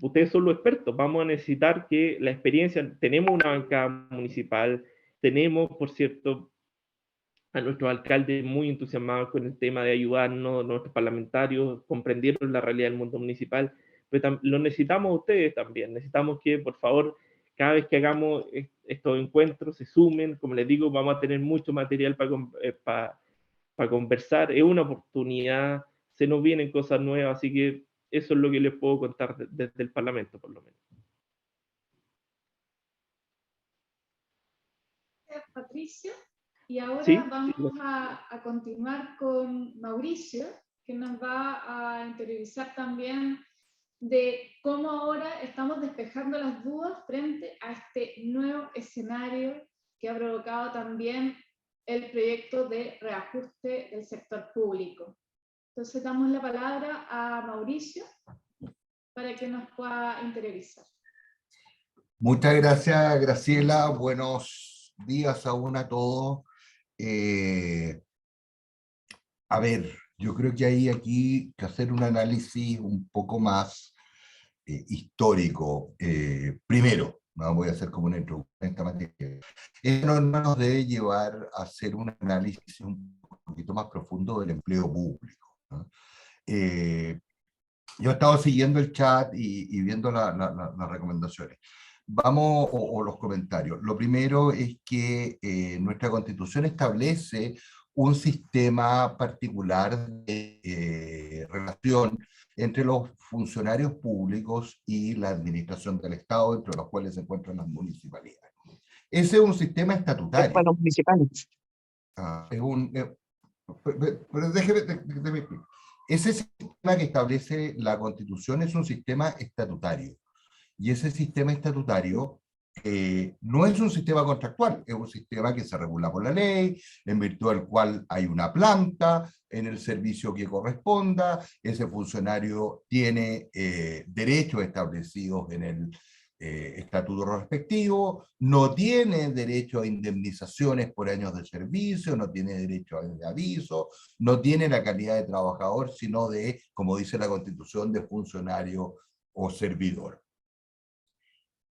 ustedes son los expertos. Vamos a necesitar que la experiencia, tenemos una bancada municipal, tenemos, por cierto, a nuestros alcaldes muy entusiasmados con el tema de ayudarnos, nuestros parlamentarios comprendieron la realidad del mundo municipal, pero lo necesitamos a ustedes también. Necesitamos que, por favor, cada vez que hagamos estos encuentros, se sumen. Como les digo, vamos a tener mucho material para conversar. Es una oportunidad, se nos vienen cosas nuevas, así que eso es lo que les puedo contar desde el Parlamento, por lo menos. Gracias, Patricio. Y ahora ¿Sí? vamos a continuar con Mauricio, que nos va a interiorizar también de cómo ahora estamos despejando las dudas frente a este nuevo escenario que ha provocado también el proyecto de reajuste del sector público. Entonces damos la palabra a Mauricio para que nos pueda interiorizar. Muchas gracias, Graciela. Buenos días aún a todos. A ver, yo creo que hay aquí que hacer un análisis un poco más histórico. Primero, no voy a hacer como una introducción a esta materia. Esto no nos debe llevar a hacer un análisis un poquito más profundo del empleo público, ¿no? Yo he estado siguiendo el chat y viendo las recomendaciones. Vamos, o los comentarios. Lo primero es que nuestra Constitución establece un sistema particular de relación entre los funcionarios públicos y la administración del Estado, entre los cuales se encuentran las municipalidades. Ese es un sistema estatutario. Para los municipales. Pero déjeme explicar. Ese sistema que establece la Constitución es un sistema estatutario. Y ese sistema estatutario no es un sistema contractual, es un sistema que se regula por la ley, en virtud del cual hay una planta en el servicio que corresponda, ese funcionario tiene derechos establecidos en el estatuto respectivo, no tiene derecho a indemnizaciones por años de servicio, no tiene derecho a aviso, no tiene la calidad de trabajador, sino de, como dice la Constitución, de funcionario o servidor.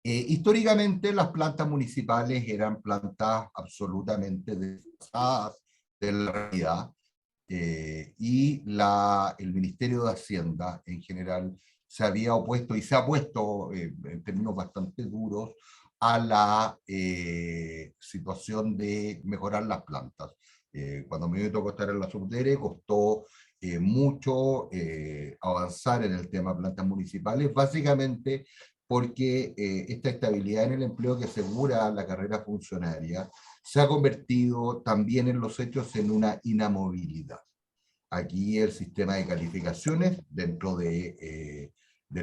Históricamente las plantas municipales eran plantas absolutamente desfasadas de la realidad, y el Ministerio de Hacienda en general se había opuesto y se ha opuesto en términos bastante duros a la situación de mejorar las plantas. Cuando me tocó estar en la Subdere, costó mucho avanzar en el tema de plantas municipales, básicamente porque esta estabilidad en el empleo que asegura la carrera funcionaria se ha convertido también en los hechos en una inamovilidad. Aquí el sistema de calificaciones dentro del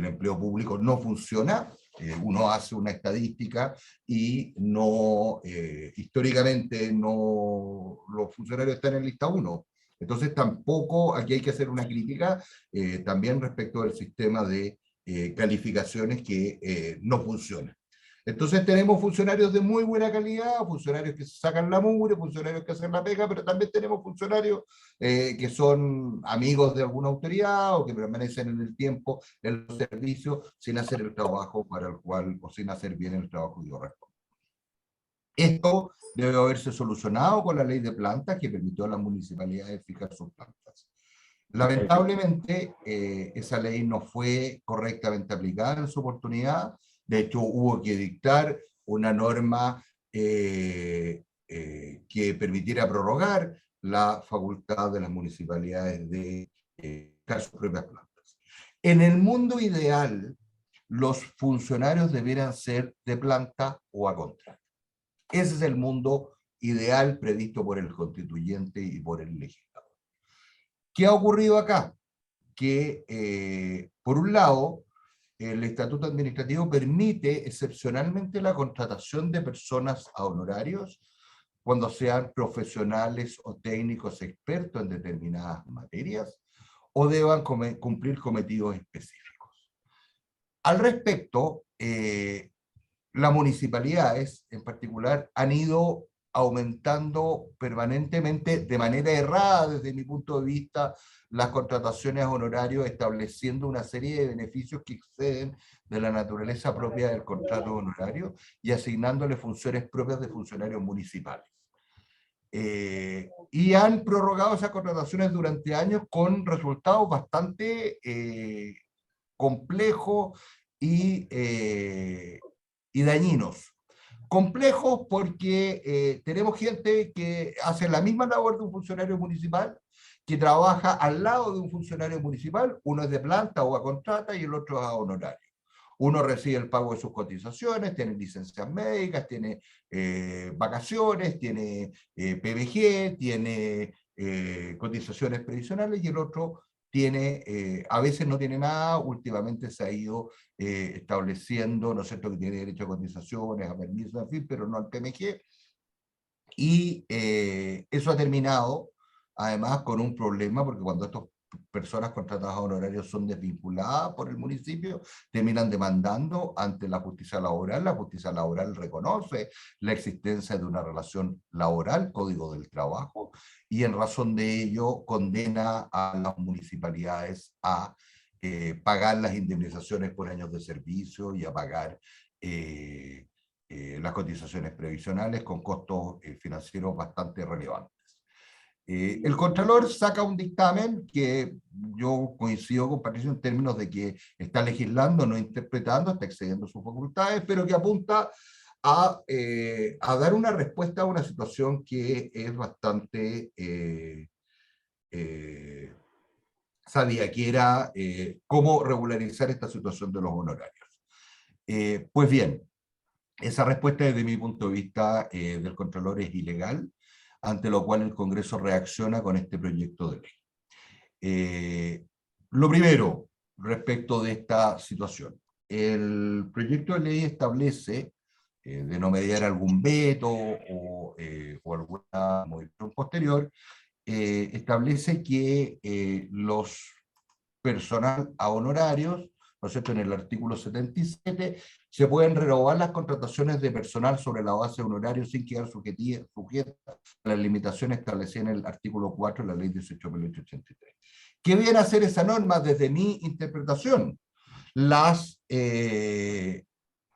empleo público no funciona. Uno hace una estadística y no, históricamente los funcionarios están en lista 1. Entonces tampoco, aquí hay que hacer una crítica también respecto del sistema de calificaciones que no funciona. Entonces tenemos funcionarios de muy buena calidad, funcionarios que sacan la mugre, funcionarios que hacen la pega, pero también tenemos funcionarios que son amigos de alguna autoridad o que permanecen en el tiempo en los servicios sin hacer el trabajo para el cual, o sin hacer bien el trabajo que corresponde. Esto debe haberse solucionado con la ley de plantas que permitió a las municipalidades fijar sus plantas. Lamentablemente, esa ley no fue correctamente aplicada en su oportunidad. De hecho, hubo que dictar una norma que permitiera prorrogar la facultad de las municipalidades de fijar sus propias plantas. En el mundo ideal, los funcionarios debieran ser de planta o a contrato. Ese es el mundo ideal previsto por el constituyente y por el legislador. ¿Qué ha ocurrido acá? Que, por un lado, el estatuto administrativo permite excepcionalmente la contratación de personas a honorarios cuando sean profesionales o técnicos expertos en determinadas materias o deban cumplir cometidos específicos. Al respecto, las municipalidades en particular han ido aumentando permanentemente, de manera errada desde mi punto de vista, las contrataciones a honorarios, estableciendo una serie de beneficios que exceden de la naturaleza propia del contrato honorario y asignándole funciones propias de funcionarios municipales. Y han prorrogado esas contrataciones durante años con resultados bastante complejos y dañinos. Complejos porque tenemos gente que hace la misma labor de un funcionario municipal, que trabaja al lado de un funcionario municipal, uno es de planta o a contrata y el otro es a honorario. Uno recibe el pago de sus cotizaciones, tiene licencias médicas, tiene vacaciones, tiene PBG, tiene cotizaciones previsionales, y el otro tiene, a veces no tiene nada. Últimamente se ha ido estableciendo, ¿no es cierto?, que tiene derecho a cotizaciones, a permisos, en fin, pero no al PMG. Y eso ha terminado, además, con un problema, porque cuando estas personas contratadas a honorarios son desvinculadas por el municipio, terminan demandando ante la justicia laboral. La justicia laboral reconoce la existencia de una relación laboral, Código del Trabajo, y en razón de ello condena a las municipalidades a pagar las indemnizaciones por años de servicio y a pagar las cotizaciones previsionales con costos financieros bastante relevantes. El Contralor saca un dictamen que yo coincido con Patricio en términos de que está legislando, no interpretando, está excediendo sus facultades, pero que apunta a dar una respuesta a una situación que es bastante sabía, que era cómo regularizar esta situación de los honorarios. Pues bien, esa respuesta desde mi punto de vista del Contralor es ilegal, ante lo cual el Congreso reacciona con este proyecto de ley. Lo primero, respecto de esta situación, el proyecto de ley establece, de no mediar algún veto o alguna modificación posterior, establece que los personal a honorarios, ¿no es cierto?, en el artículo 77, se pueden renovar las contrataciones de personal sobre la base de honorarios sin quedar sujetas a las limitaciones establecidas en el artículo 4 de la ley 18.883. ¿Qué viene a hacer esa norma desde mi interpretación?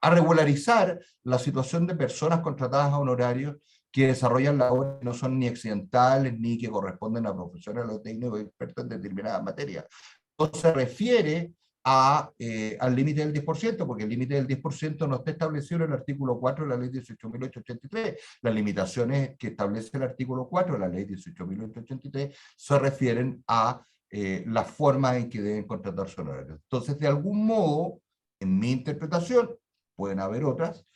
A regularizar la situación de personas contratadas a honorarios que desarrollan labores que no son ni accidentales ni que corresponden a profesionales o técnicos expertos en determinadas materias. No se refiere al límite del 10%, porque el límite del 10% no está establecido en el artículo 4 de la ley 18.883. Las limitaciones que establece el artículo 4 de la ley 18.883 se refieren a la forma en que deben contratar sus honorarios. Entonces, de algún modo, en mi interpretación, pueden haber otras,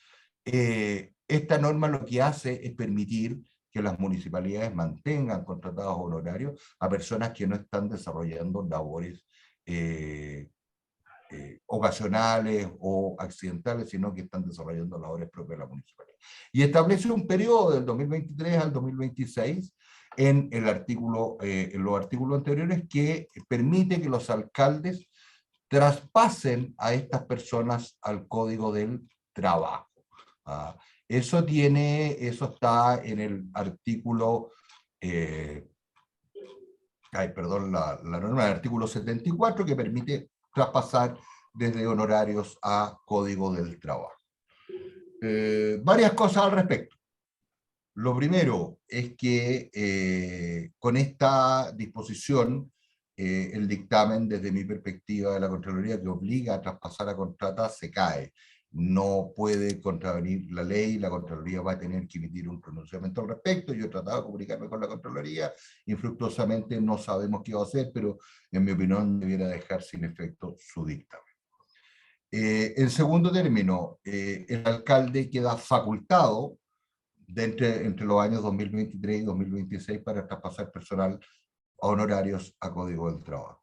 esta norma lo que hace es permitir que las municipalidades mantengan contratados honorarios a personas que no están desarrollando labores ocasionales o accidentales, sino que están desarrollando labores propias de la municipalidad. Y establece un periodo del 2023 al 2026 en los artículos anteriores que permite que los alcaldes traspasen a estas personas al Código del Trabajo. Eso está en el artículo, la norma del artículo 74, que permite traspasar desde honorarios a Código del Trabajo. Varias cosas al respecto. Lo primero es que con esta disposición, el dictamen, desde mi perspectiva de la Contraloría, que obliga a traspasar a contrata, se cae. No puede contravenir la ley, la Contraloría va a tener que emitir un pronunciamiento al respecto. Yo he tratado de comunicarme con la Contraloría, infructuosamente no sabemos qué va a hacer, pero en mi opinión debiera dejar sin efecto su dictamen. En segundo término, el alcalde queda facultado entre los años 2023 y 2026 para traspasar personal a honorarios a Código del Trabajo.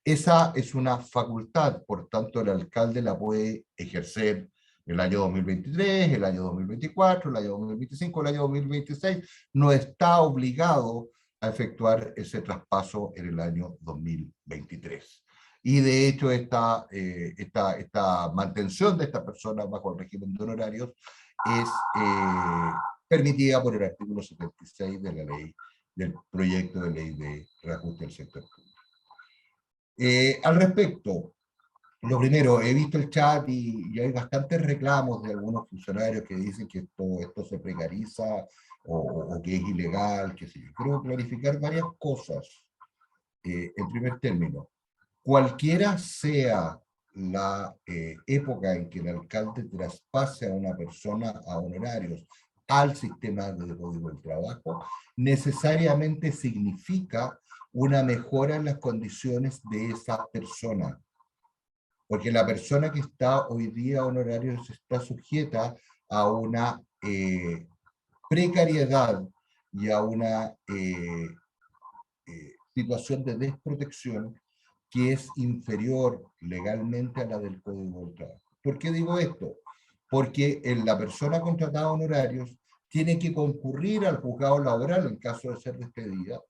Esa es una facultad, por tanto el alcalde la puede ejercer el año 2023, el año 2024, el año 2025, el año 2026, no está obligado a efectuar ese traspaso en el año 2023. Y de hecho esta mantención de esta persona bajo el régimen de honorarios es permitida por el artículo 76 de la ley, del proyecto de ley de reajuste del sector público. Al respecto, lo primero, he visto el chat y hay bastantes reclamos de algunos funcionarios que dicen que esto se precariza o que es ilegal, qué sé yo. Quiero clarificar varias cosas. En primer término, cualquiera sea la época en que el alcalde traspase a una persona a honorarios al sistema de Código del Trabajo, necesariamente significa una mejora en las condiciones de esa persona. Porque la persona que está hoy día a honorarios está sujeta a una precariedad y a una situación de desprotección que es inferior legalmente a la del Código del Trabajo. ¿Por qué digo esto? Porque la persona contratada a honorarios tiene que concurrir al juzgado laboral en caso de ser despedida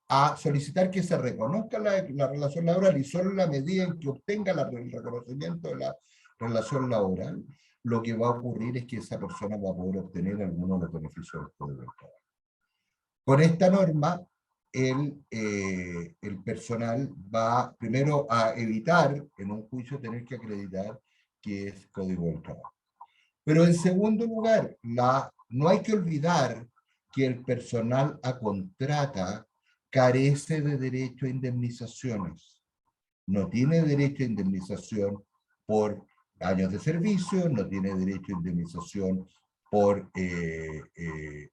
a solicitar que se reconozca la relación laboral, y solo en la medida en que obtenga el reconocimiento de la relación laboral, lo que va a ocurrir es que esa persona va a poder obtener algunos de los beneficios del Código del Trabajo. Con esta norma, el personal va primero a evitar en un juicio tener que acreditar que es Código del Trabajo. Pero en segundo lugar, no hay que olvidar que el personal a contrata carece de derecho a indemnizaciones. No tiene derecho a indemnización por años de servicio, no tiene derecho a indemnización por el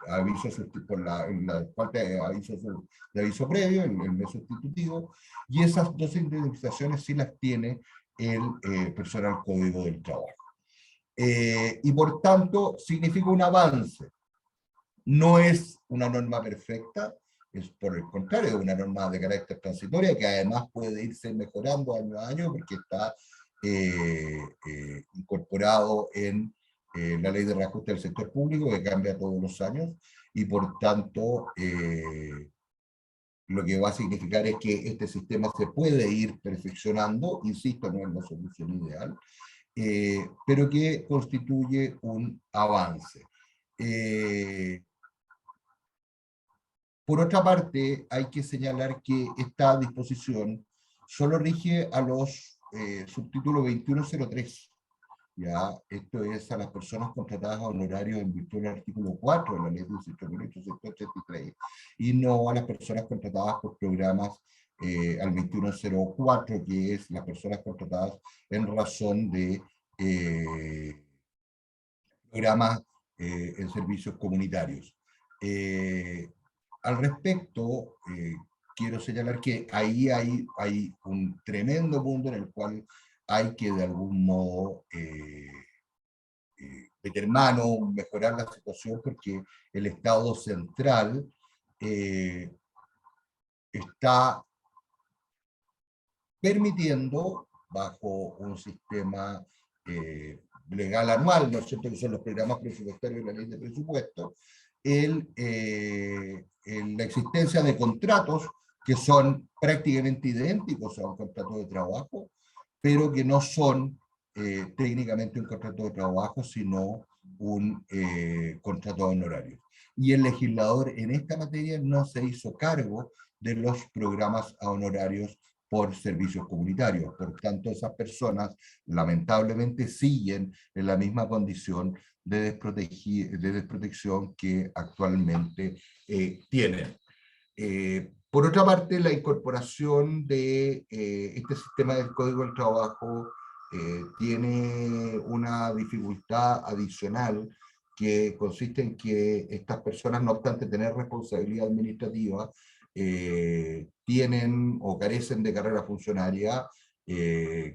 aviso, por la falta de aviso previo, el mes sustitutivo, y esas dos indemnizaciones sí las tiene el personal Código del Trabajo. Y por tanto significa un avance. No es una norma perfecta, es por el contrario, una norma de carácter transitoria que además puede irse mejorando año a año porque está incorporado en la ley de reajuste del sector público, que cambia todos los años, y por tanto lo que va a significar es que este sistema se puede ir perfeccionando, insisto, no es la solución ideal, pero que constituye un avance. Por otra parte, hay que señalar que esta disposición solo rige a los subtítulos 2103. Ya, esto es a las personas contratadas a honorarios en virtud del artículo 4 de la ley 18.883, y no a las personas contratadas por programas al 2104, que es las personas contratadas en razón de programas en servicios comunitarios. Al respecto, quiero señalar que ahí hay un tremendo mundo en el cual hay que de algún modo meter mano, mejorar la situación, porque el Estado central está permitiendo, bajo un sistema legal anual, ¿no es cierto?, que son los programas presupuestarios y la ley de presupuesto, la existencia de contratos que son prácticamente idénticos a un contrato de trabajo, pero que no son técnicamente un contrato de trabajo, sino un contrato honorario. Y el legislador en esta materia no se hizo cargo de los programas a honorarios por servicios comunitarios. Por tanto, esas personas lamentablemente siguen en la misma condición de desprotección que actualmente tienen. Por otra parte, la incorporación de este sistema del Código del Trabajo tiene una dificultad adicional, que consiste en que estas personas, no obstante tener responsabilidad administrativa, tienen o carecen de carrera funcionaria,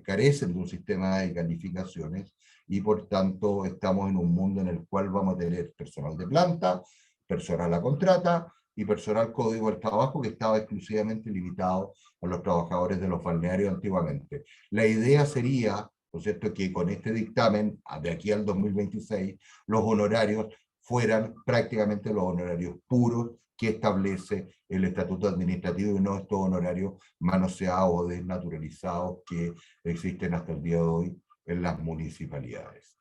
carecen de un sistema de calificaciones, y por tanto estamos en un mundo en el cual vamos a tener personal de planta, personal a contrata y personal Código del Trabajo, que estaba exclusivamente limitado a los trabajadores de los balnearios antiguamente. La idea sería, ¿no es cierto?, que con este dictamen, de aquí al 2026, los honorarios fueran prácticamente los honorarios puros que establece el estatuto administrativo, y no estos honorarios manoseados o desnaturalizados que existen hasta el día de hoy en las municipalidades.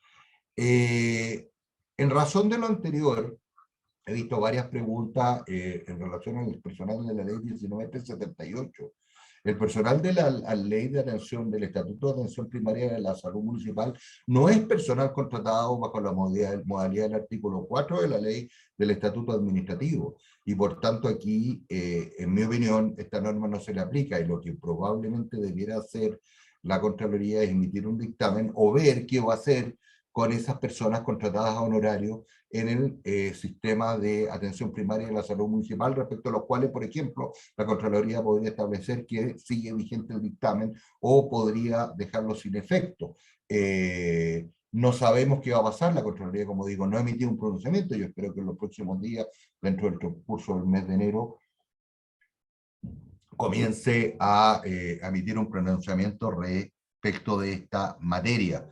En razón de lo anterior, he visto varias preguntas en relación al personal de la ley 1978. El personal de la ley de atención, del Estatuto de Atención Primaria de la Salud Municipal, no es personal contratado bajo la modalidad del artículo 4 de la ley del Estatuto Administrativo, y por tanto aquí, en mi opinión, esta norma no se le aplica, y lo que probablemente debiera hacer la Contraloría es emitir un dictamen o ver qué va a hacer con esas personas contratadas a honorario en el sistema de atención primaria de la salud municipal, respecto a los cuales, por ejemplo, la Contraloría podría establecer que sigue vigente el dictamen o podría dejarlo sin efecto. No sabemos qué va a pasar. La Contraloría, como digo, no ha emitido un pronunciamiento. Yo espero que en los próximos días, dentro del transcurso del mes de enero, comience a emitir un pronunciamiento respecto de esta materia.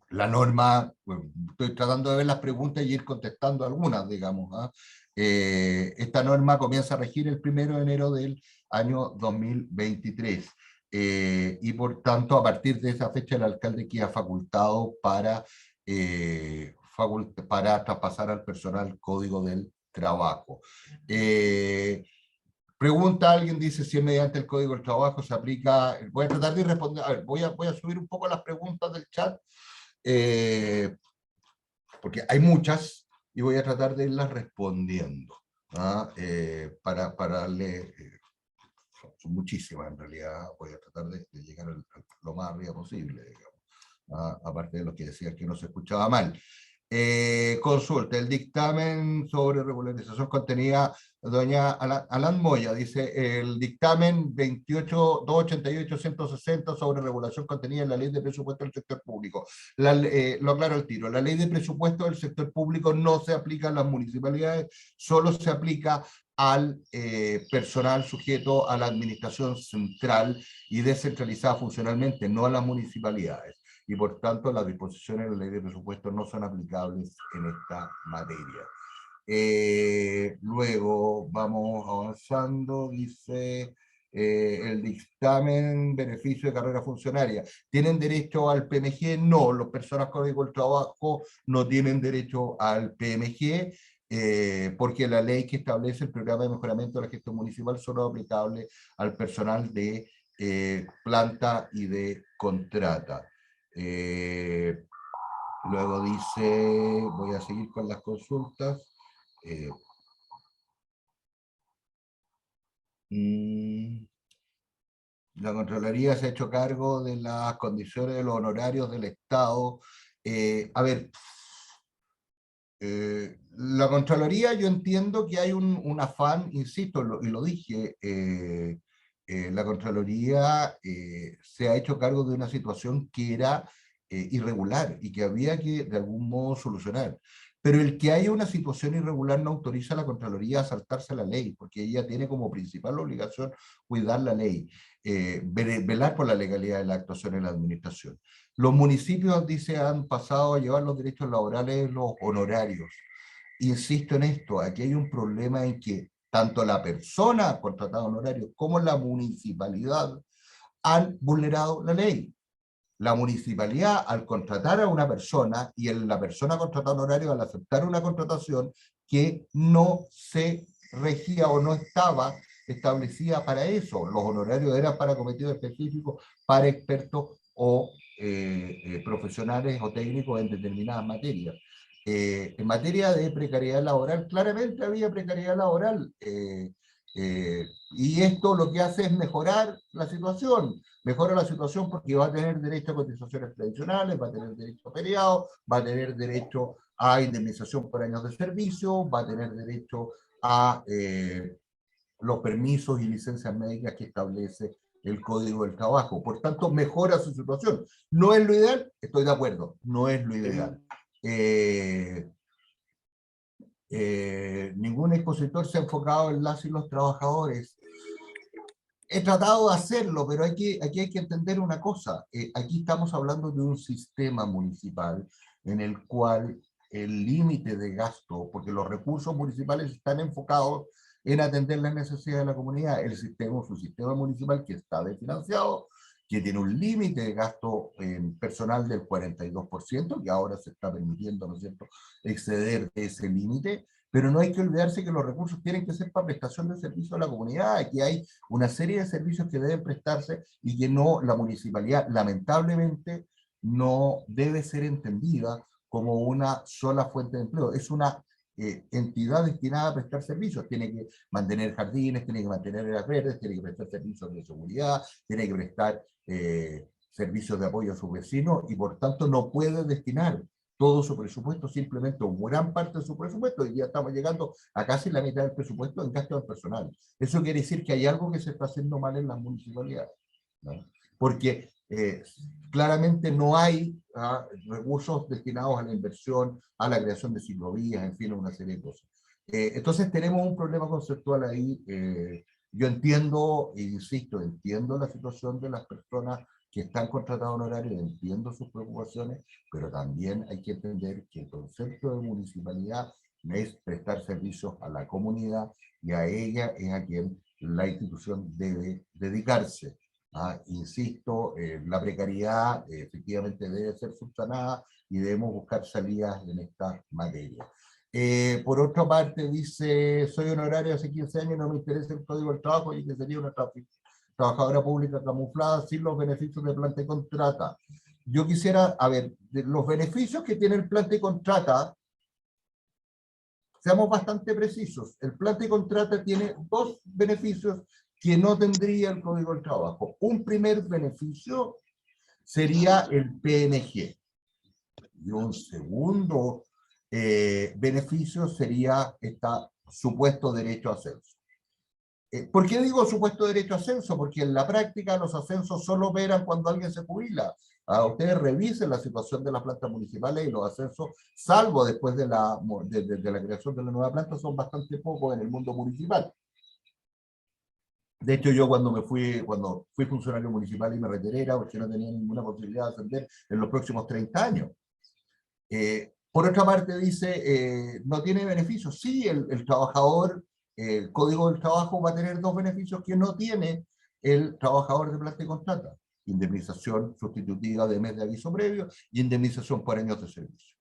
La norma, bueno, estoy tratando de ver las preguntas y ir contestando algunas, digamos. Esta norma comienza a regir el 1 de enero del año 2023. Y por tanto, a partir de esa fecha, el alcalde queda facultado para traspasar al personal Código del Trabajo. Pregunta alguien, dice si es mediante el Código del Trabajo se aplica. Voy a tratar de responder. A ver, voy a subir un poco las preguntas del chat, porque hay muchas y voy a tratar de irlas respondiendo, para darle, son muchísimas en realidad. Voy a tratar de llegar lo más arriba posible, digamos, aparte de lo que decía que no se escuchaba mal. Consulta, el dictamen sobre regularización contenida, doña Alan Moya, dice, el dictamen 288-160 sobre regulación contenida en la ley de presupuesto del sector público. Lo aclaro al tiro, la ley de presupuesto del sector público no se aplica a las municipalidades, solo se aplica al personal sujeto a la administración central y descentralizada funcionalmente, no a las municipalidades. Y por tanto las disposiciones de la ley de presupuesto no son aplicables en esta materia. Luego vamos avanzando, dice el dictamen beneficio de carrera funcionaria. ¿Tienen derecho al PMG? No, las personas Código del Trabajo no tienen derecho al PMG, porque la ley que establece el programa de mejoramiento de la gestión municipal solo es aplicable al personal de planta y de contrata. Luego dice, voy a seguir con las consultas. La Contraloría se ha hecho cargo de las condiciones de los honorarios del Estado. A ver, la Contraloría, yo entiendo que hay un afán, insisto, y lo dije, la Contraloría se ha hecho cargo de una situación que era irregular y que había que de algún modo solucionar. Pero el que haya una situación irregular no autoriza a la Contraloría a saltarse la ley, porque ella tiene como principal obligación cuidar la ley, velar por la legalidad de la actuación en la administración. Los municipios, dice, han pasado a llevar los derechos laborales, los honorarios. Insisto en esto, aquí hay un problema en que tanto la persona contratada honorario como la municipalidad han vulnerado la ley. La municipalidad, al contratar a una persona, y la persona contratada honorario al aceptar una contratación que no se regía o no estaba establecida para eso. Los honorarios eran para cometidos específicos, para expertos o profesionales o técnicos en determinadas materias. En materia de precariedad laboral, claramente había precariedad laboral, y esto lo que hace es mejorar la situación. Mejora la situación porque va a tener derecho a cotizaciones tradicionales, va a tener derecho a feriado, va a tener derecho a indemnización por años de servicio, va a tener derecho a los permisos y licencias médicas que establece el Código del Trabajo. Por tanto, mejora su situación. ¿No es lo ideal? Estoy de acuerdo, no es lo ideal. Ningún expositor se ha enfocado en las y los trabajadores. He tratado de hacerlo, pero aquí hay que entender una cosa. Aquí estamos hablando de un sistema municipal en el cual el límite de gasto, porque los recursos municipales están enfocados en atender las necesidades de la comunidad. El sistema es un sistema municipal que está desfinanciado, que tiene un límite de gasto en personal del 42%, que ahora se está permitiendo, ¿no es cierto?, exceder ese límite, pero no hay que olvidarse que los recursos tienen que ser para prestación de servicio a la comunidad. Aquí hay una serie de servicios que deben prestarse y que no, la municipalidad, lamentablemente, no debe ser entendida como una sola fuente de empleo. Es una entidad destinada a prestar servicios. Tiene que mantener jardines, tiene que mantener áreas verdes, tiene que prestar servicios de seguridad, tiene que prestar servicios de apoyo a sus vecinos, y por tanto no puede destinar todo su presupuesto, simplemente una gran parte de su presupuesto, y ya estamos llegando a casi la mitad del presupuesto en gastos personal. Eso quiere decir que hay algo que se está haciendo mal en las municipalidades, ¿no? Porque claramente no hay recursos destinados a la inversión, a la creación de ciclovías, en fin, una serie de cosas. Entonces tenemos un problema conceptual ahí. Yo entiendo, e insisto, entiendo la situación de las personas que están contratados honorarios, entiendo sus preocupaciones, pero también hay que entender que el concepto de municipalidad es prestar servicios a la comunidad, y a ella es a quien la institución debe dedicarse. Insisto, la precariedad efectivamente debe ser subsanada y debemos buscar salidas en esta materia. Por otra parte, dice, soy honorario hace 15 años y no me interesa el Código del Trabajo, y que sería una trabajadora pública camuflada sin los beneficios de planta y contrata. Yo quisiera, a ver, de los beneficios que tiene el planta y contrata, seamos bastante precisos. El planta y contrata tiene dos beneficios que no tendría el Código del Trabajo. Un primer beneficio sería el PNG. Y un segundo beneficio sería este supuesto derecho a ascenso. ¿Por qué digo supuesto derecho a ascenso? Porque en la práctica los ascensos solo operan cuando alguien se jubila. Ustedes revisen la situación de las plantas municipales y los ascensos, salvo después de la creación de la nueva planta, son bastante pocos en el mundo municipal. De hecho, yo cuando fui funcionario municipal y me retiré, era porque no tenía ninguna posibilidad de ascender en los próximos 30 años. Por otra parte, dice, no tiene beneficios. Sí, el trabajador, el Código del Trabajo va a tener dos beneficios que no tiene el trabajador de planta y contrata: indemnización sustitutiva de mes de aviso previo y indemnización por años de servicio.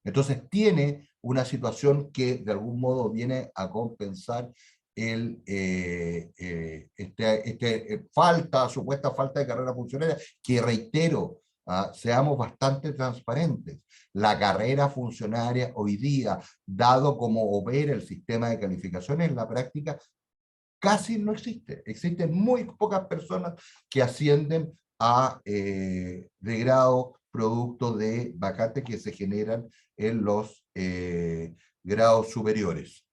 Entonces tiene una situación que de algún modo viene a compensar supuesta falta de carrera funcionaria, que reitero, seamos bastante transparentes. La carrera funcionaria hoy día, dado como opera el sistema de calificaciones en la práctica, casi no existe. Existen muy pocas personas que ascienden a de grado producto de vacantes que se generan en los grados superiores.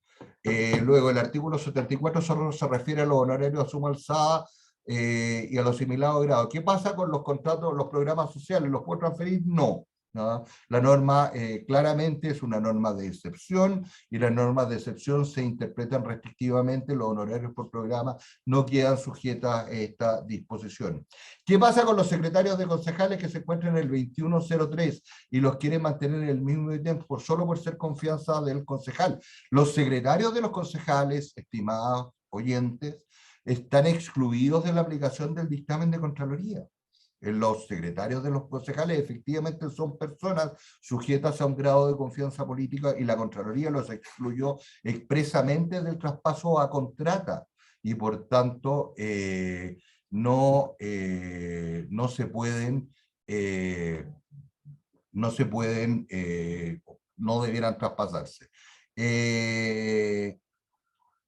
Luego, el artículo 74 solo se refiere a los honorarios a suma alzada y a los asimilados de grado. ¿Qué pasa con los contratos, los programas sociales? ¿Los puedo transferir? No. ¿No? La norma claramente es una norma de excepción, y las normas de excepción se interpretan restrictivamente. Los honorarios por programa no quedan sujetas a esta disposición. ¿Qué pasa con los secretarios de concejales que se encuentran en el 2103 y los quieren mantener en el mismo tiempo solo por ser confianza del concejal? Los secretarios de los concejales, estimados oyentes, están excluidos de la aplicación del dictamen de Contraloría. Los secretarios de los concejales efectivamente son personas sujetas a un grado de confianza política, y la Contraloría los excluyó expresamente del traspaso a contrata, y por tanto no se pueden, no debieran traspasarse.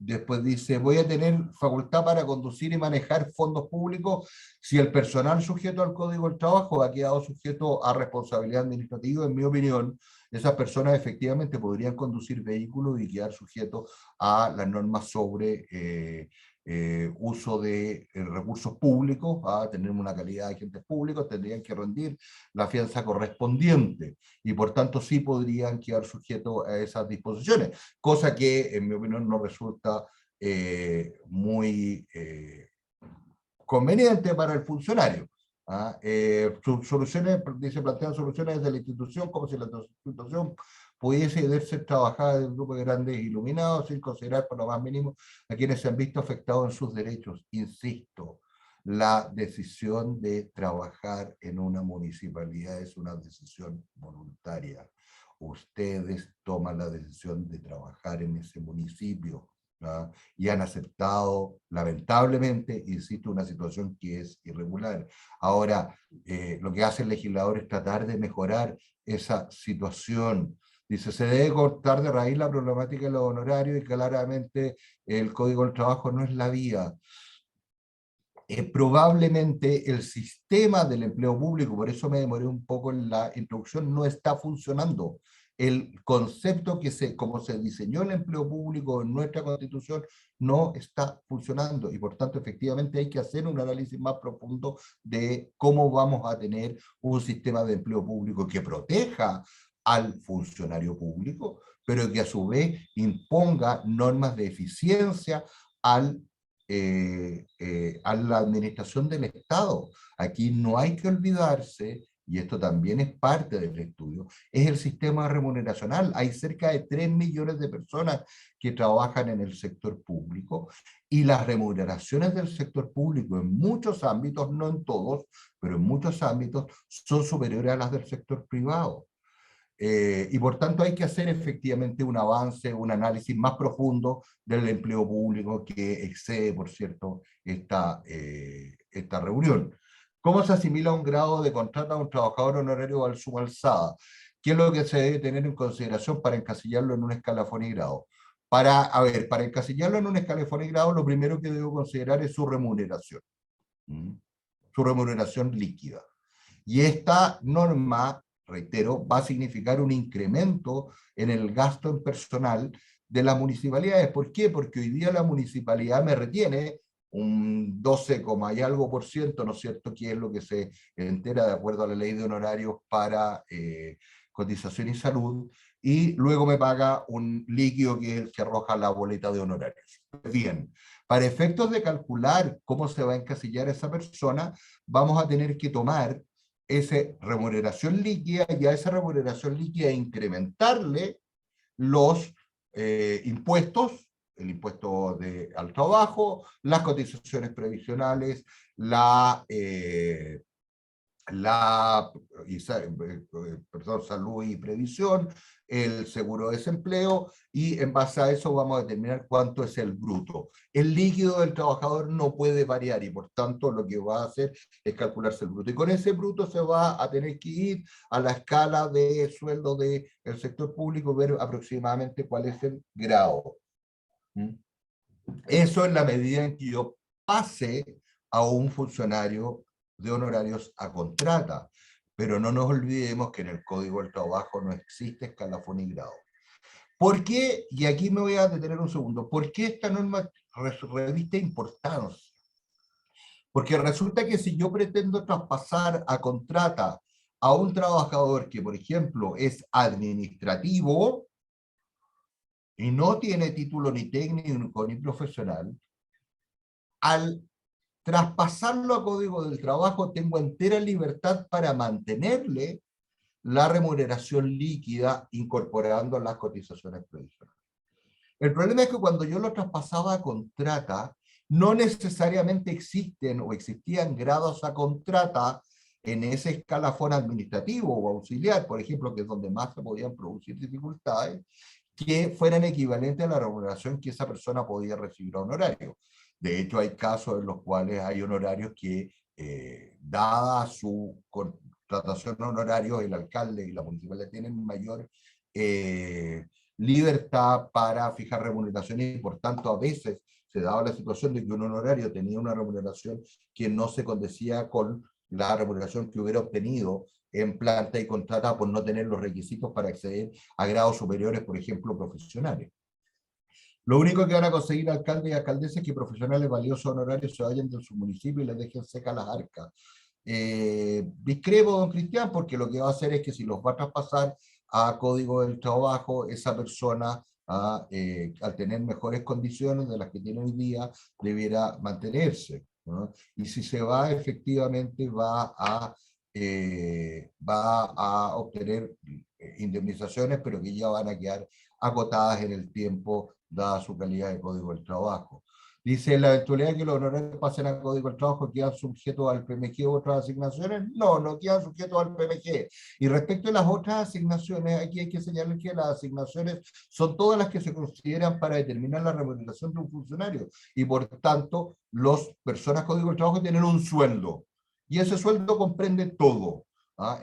Después dice, voy a tener facultad para conducir y manejar fondos públicos si el personal sujeto al Código del Trabajo ha quedado sujeto a responsabilidad administrativa. En mi opinión, esas personas efectivamente podrían conducir vehículos y quedar sujetos a las normas sobre uso de recursos públicos, a tener una calidad de agentes públicos, tendrían que rendir la fianza correspondiente, y por tanto sí podrían quedar sujetos a esas disposiciones, cosa que en mi opinión no resulta muy conveniente para el funcionario. Soluciones, se plantean soluciones desde la institución, como si la institución pudiese ser trabajada de un grupo de grandes iluminados sin considerar por lo más mínimo a quienes se han visto afectados en sus derechos. Insisto, la decisión de trabajar en una municipalidad es una decisión voluntaria. Ustedes toman la decisión de trabajar en ese municipio, ¿no? Y han aceptado, lamentablemente, insisto, una situación que es irregular. Ahora, lo que hace el legislador es tratar de mejorar esa situación. Dice, se debe cortar de raíz la problemática de los honorarios, y claramente el Código del Trabajo no es la vía. Probablemente el sistema del empleo público, por eso me demoré un poco en la introducción, no está funcionando. El concepto como se diseñó el empleo público en nuestra Constitución no está funcionando, y por tanto efectivamente hay que hacer un análisis más profundo de cómo vamos a tener un sistema de empleo público que proteja al funcionario público, pero que a su vez imponga normas de eficiencia a la administración del Estado. Aquí no hay que olvidarse, y esto también es parte del estudio, es el sistema remuneracional. Hay cerca de 3 millones de personas que trabajan en el sector público, y las remuneraciones del sector público en muchos ámbitos, no en todos, pero en muchos ámbitos, son superiores a las del sector privado. Y por tanto hay que hacer efectivamente un avance, un análisis más profundo del empleo público, que excede, por cierto, esta reunión. ¿Cómo se asimila un grado de contrato a un trabajador honorario al suma alzada? ¿Qué es lo que se debe tener en consideración para encasillarlo en un escalafón y grado? Para encasillarlo en un escalafón y grado, lo primero que debo considerar es su remuneración. Su remuneración líquida. Y esta norma, reitero, va a significar un incremento en el gasto en personal de las municipalidades. ¿Por qué? Porque hoy día la municipalidad me retiene un 12, y algo por ciento, ¿no es cierto?, que es lo que se entera de acuerdo a la ley de honorarios para cotización y salud, y luego me paga un líquido que es el que arroja la boleta de honorarios. Bien, para efectos de calcular cómo se va a encasillar esa persona, vamos a tener que tomar esa remuneración líquida, y a esa remuneración líquida incrementarle los impuestos, el impuesto al trabajo, las cotizaciones previsionales, salud y previsión, el seguro de desempleo, y en base a eso vamos a determinar cuánto es el bruto. El líquido del trabajador no puede variar, y por tanto lo que va a hacer es calcularse el bruto, y con ese bruto se va a tener que ir a la escala de sueldo del sector público, ver aproximadamente cuál es el grado. Eso en la medida en que yo pase a un funcionario de honorarios a contrata. Pero no nos olvidemos que en el Código del Trabajo no existe escalafón y grado. ¿Por qué? Y aquí me voy a detener un segundo. ¿Por qué esta norma reviste importancia? Porque resulta que si yo pretendo traspasar a contrata a un trabajador que, por ejemplo, administrativo y no tiene título ni técnico ni profesional, al traspasarlo a Código del Trabajo tengo entera libertad para mantenerle la remuneración líquida incorporando las cotizaciones previsionales. El problema es que cuando yo lo traspasaba a contrata, no necesariamente existen o existían grados a contrata en ese escalafón administrativo o auxiliar, por ejemplo, que es donde más se podían producir dificultades, que fueran equivalentes a la remuneración que esa persona podía recibir a honorario. De hecho, hay casos en los cuales hay honorarios que, dada su contratación a honorarios, el alcalde y la municipalidad tienen mayor libertad para fijar remuneraciones y por tanto a veces se daba la situación de que un honorario tenía una remuneración que no se condecía con la remuneración que hubiera obtenido en planta y contrata por no tener los requisitos para acceder a grados superiores, por ejemplo, profesionales. Lo único que van a conseguir alcaldes y alcaldesas es que profesionales valiosos honorarios se vayan de su municipio y les dejen secas las arcas. Discrepo, don Cristian, porque lo que va a hacer es que si los va a traspasar a Código del Trabajo, esa persona, al tener mejores condiciones de las que tiene hoy día, debiera mantenerse, ¿no? Y si se va, efectivamente va a obtener indemnizaciones, pero que ya van a quedar acotadas en el tiempo, dada su calidad de Código del Trabajo. Dice, la eventualidad de que los honorarios pasen al Código del Trabajo quedan sujetos al PMG u otras asignaciones. No, no quedan sujetos al PMG. Y respecto a las otras asignaciones, aquí hay que señalar que las asignaciones son todas las que se consideran para determinar la remuneración de un funcionario. Y por tanto, las personas Código del Trabajo tienen un sueldo. Y ese sueldo comprende todo.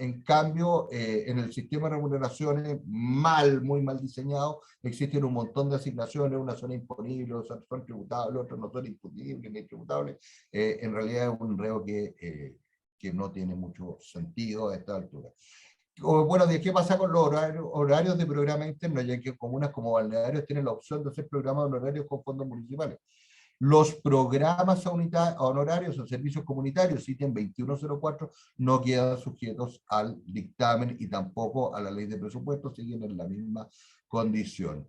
En cambio, en el sistema de remuneraciones muy mal diseñado, existen un montón de asignaciones, unas son imponibles, otras son tributables, otras no son imponibles ni tributables. En realidad es un enredo que no tiene mucho sentido a esta altura. Bueno, ¿qué pasa con los horarios de programa interno? Ya que comunas como balnearios tienen la opción de hacer programas de horarios con fondos municipales. Los programas honorarios o servicios comunitarios, ítem 2104, no quedan sujetos al dictamen y tampoco a la ley de presupuestos, siguen en la misma condición.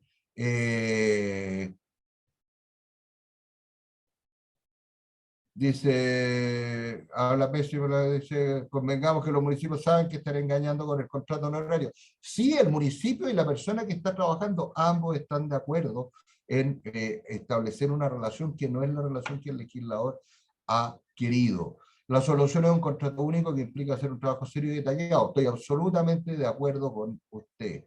Dice, habla pésimo, dice, convengamos que los municipios saben que están engañando con el contrato honorario. Sí, el municipio y la persona que está trabajando, ambos están de acuerdo en establecer una relación que no es la relación que el legislador ha querido. La solución es un contrato único que implica hacer un trabajo serio y detallado. Estoy absolutamente de acuerdo con usted.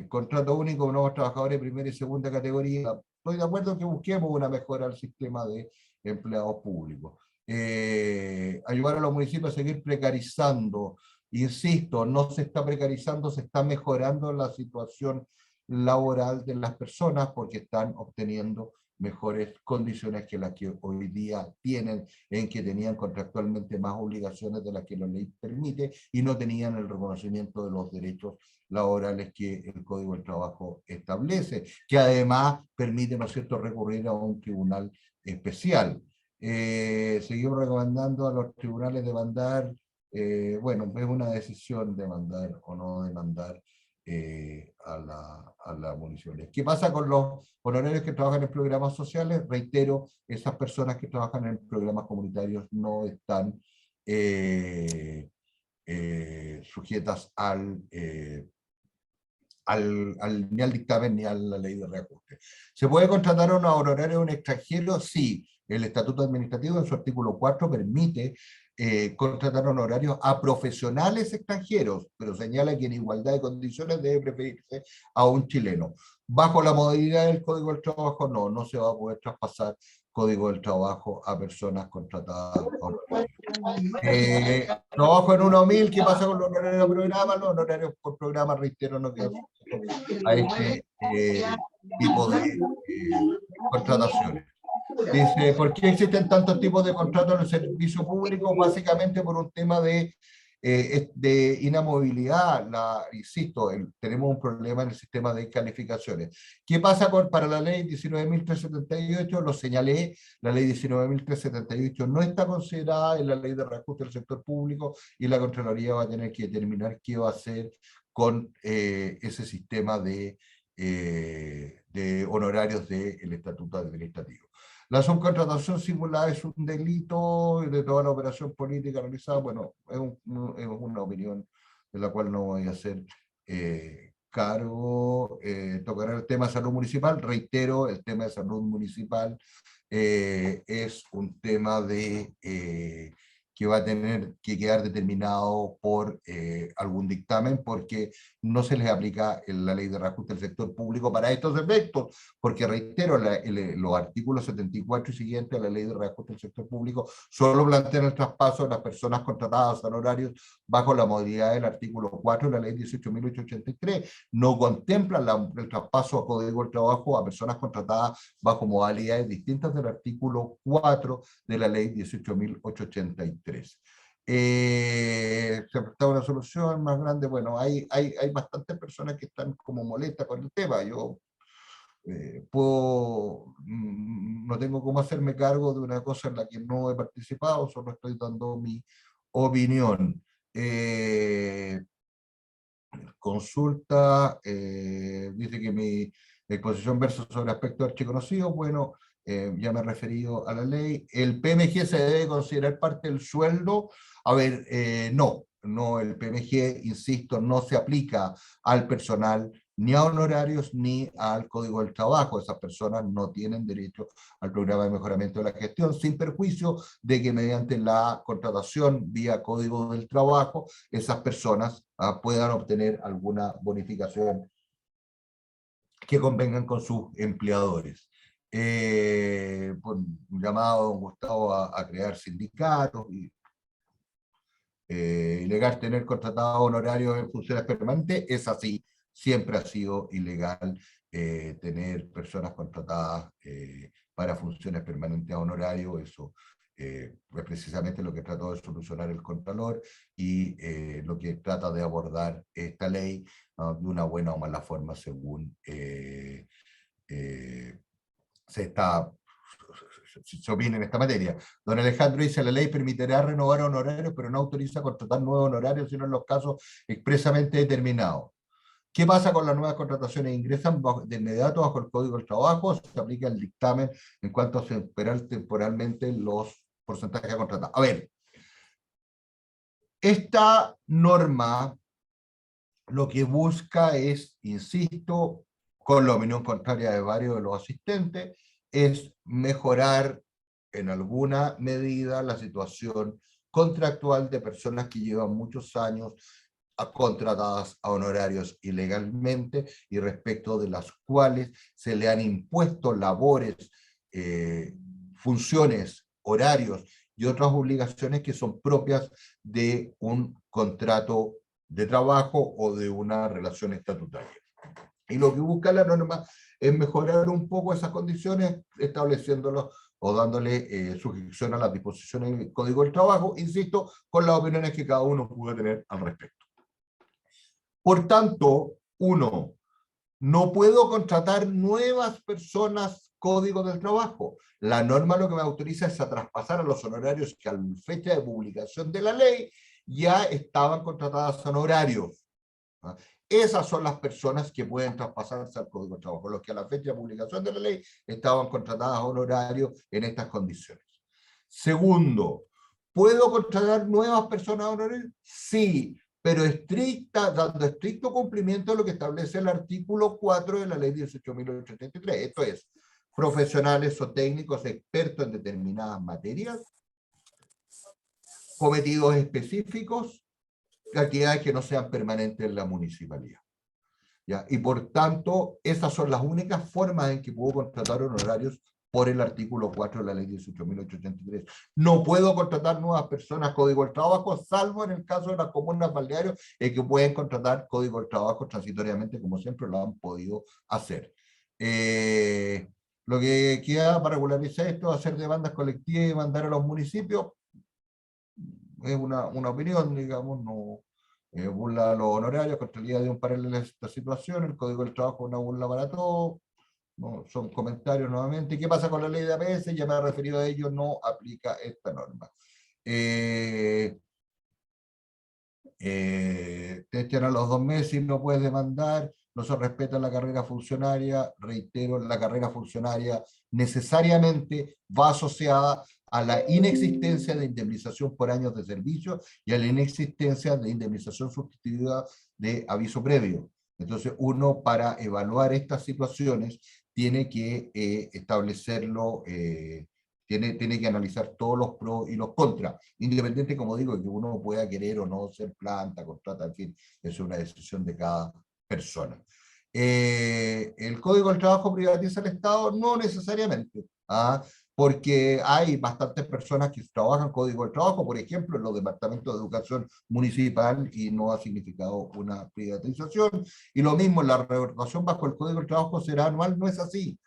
Contrato único con nuevos trabajadores de primera y segunda categoría. Estoy de acuerdo en que busquemos una mejora al sistema de empleados públicos. Ayudar a los municipios a seguir precarizando. Insisto, no se está precarizando, se está mejorando la situación laboral de las personas porque están obteniendo mejores condiciones que las que hoy día tienen, en que tenían contractualmente más obligaciones de las que la ley permite y no tenían el reconocimiento de los derechos laborales que el Código del Trabajo establece, que además permite, ¿no es cierto?, recurrir a un tribunal especial. Seguimos recomendando a los tribunales demandar, bueno, es una decisión demandar o no demandar a la municipalidad. ¿Qué pasa con los honorarios que trabajan en programas sociales? Reitero, esas personas que trabajan en programas comunitarios no están sujetas ni al dictamen ni a la ley de reajuste. ¿Se puede contratar a un honorario de un extranjero? Sí. El Estatuto Administrativo en su artículo 4 permite contratar honorarios a profesionales extranjeros, pero señala que en igualdad de condiciones debe preferirse a un chileno. Bajo la modalidad del Código del Trabajo, no se va a poder traspasar Código del Trabajo a personas contratadas. Trabajo en 1.000, ¿qué pasa con los honorarios de programa? Los honorarios por programa, reitero, no quedan a este tipo de contrataciones. Dice, ¿por qué existen tantos tipos de contratos en el servicio público? Básicamente por un tema de inamovilidad. Insisto, tenemos un problema en el sistema de calificaciones. ¿Qué pasa para la ley 19.378? Lo señalé, la ley 19.378 no está considerada en la ley de reajuste del sector público y la Contraloría va a tener que determinar qué va a hacer con ese sistema de honorarios del Estatuto Administrativo. La subcontratación simulada es un delito de toda la operación política realizada. Bueno, es una opinión de la cual no voy a hacer cargo. Tocará el tema de salud municipal. Reitero, el tema de salud municipal es un tema que va a tener que quedar determinado por algún dictamen, porque no se les aplica la ley de reajuste del sector público para estos efectos, porque reitero, los artículos 74 y siguientes de la ley de reajuste del sector público solo plantean el traspaso de las personas contratadas a honorarios bajo la modalidad del artículo 4 de la ley 18.883, no contemplan el traspaso a Código del Trabajo a personas contratadas bajo modalidades distintas del artículo 4 de la ley 18.883. Se prestaba una solución más grande. Bueno, hay bastantes personas que están como molestas con el tema. Yo no tengo cómo hacerme cargo de una cosa en la que no he participado, solo estoy dando mi opinión. Consulta, dice que mi exposición versa sobre aspectos archiconocidos. Bueno, ya me he referido a la ley. ¿El PMG se debe considerar parte del sueldo? A ver, no, el PMG, insisto, no se aplica al personal, ni a honorarios, ni al Código del Trabajo. Esas personas no tienen derecho al programa de mejoramiento de la gestión, sin perjuicio de que mediante la contratación vía Código del Trabajo, esas personas puedan obtener alguna bonificación que convengan con sus empleadores. Un llamado a don Gustavo a crear sindicatos y ilegal tener contratados honorarios en funciones permanentes. Es así, siempre ha sido ilegal tener personas contratadas para funciones permanentes a honorario. Eso es precisamente lo que trató de solucionar el Contralor y lo que trata de abordar esta ley de una buena o mala forma según se opina en esta materia. Don Alejandro dice, la ley permitirá renovar honorarios, pero no autoriza contratar nuevos honorarios, sino en los casos expresamente determinados. ¿Qué pasa con las nuevas contrataciones? ¿Ingresan de inmediato bajo el Código del Trabajo? ¿Se aplica el dictamen en cuanto a superar temporalmente los porcentajes contratados? A ver, esta norma lo que busca es, insisto, con la opinión contraria de varios de los asistentes, es mejorar en alguna medida la situación contractual de personas que llevan muchos años contratadas a honorarios ilegalmente y respecto de las cuales se le han impuesto labores, funciones, horarios y otras obligaciones que son propias de un contrato de trabajo o de una relación estatutaria. Y lo que busca la norma es mejorar un poco esas condiciones, estableciéndolo o dándole suscripción a las disposiciones del Código del Trabajo, insisto, con las opiniones que cada uno puede tener al respecto. Por tanto, uno, no puedo contratar nuevas personas Código del Trabajo. La norma lo que me autoriza es a traspasar a los honorarios que a la fecha de publicación de la ley ya estaban contratadas a honorarios. Esas son las personas que pueden traspasarse al Código del Trabajo, los que a la fecha de publicación de la ley estaban contratadas a honorario en estas condiciones. Segundo, ¿puedo contratar nuevas personas a honorario? Sí, pero dando estricto cumplimiento de lo que establece el artículo 4 de la ley 18.883. Esto es, profesionales o técnicos expertos en determinadas materias, cometidos específicos, actividades que no sean permanentes en la municipalidad. ¿Ya? Y por tanto, esas son las únicas formas en que puedo contratar honorarios por el artículo 4 de la ley 18.883. No puedo contratar nuevas personas Código del Trabajo, salvo en el caso de las comunas balnearios, que pueden contratar Código del Trabajo transitoriamente, como siempre lo han podido hacer. Lo que queda para regularizar esto, hacer demandas colectivas y mandar a los municipios, es una opinión, digamos, no burla a los honorarios, contra el día de un paralelo a esta situación, el Código del Trabajo es una burla para todos, no, son comentarios nuevamente. ¿Qué pasa con la ley de APS? Ya me he referido a ello, no aplica esta norma. Te echan a los 2 meses y no puedes demandar, no se respeta la carrera funcionaria, reitero, la carrera funcionaria necesariamente va asociada a la inexistencia de indemnización por años de servicio y a la inexistencia de indemnización sustitutiva de aviso previo. Entonces, uno para evaluar estas situaciones tiene que establecerlo, tiene que analizar todos los pros y los contras, independiente, como digo, de que uno pueda querer o no ser planta, contrata, en fin, es una decisión de cada persona. ¿El Código del Trabajo privatiza el Estado? No necesariamente, porque hay bastantes personas que trabajan Código del Trabajo, por ejemplo, en los departamentos de educación municipal, y no ha significado una privatización, y lo mismo, la revocación bajo el Código del Trabajo será anual, no es así.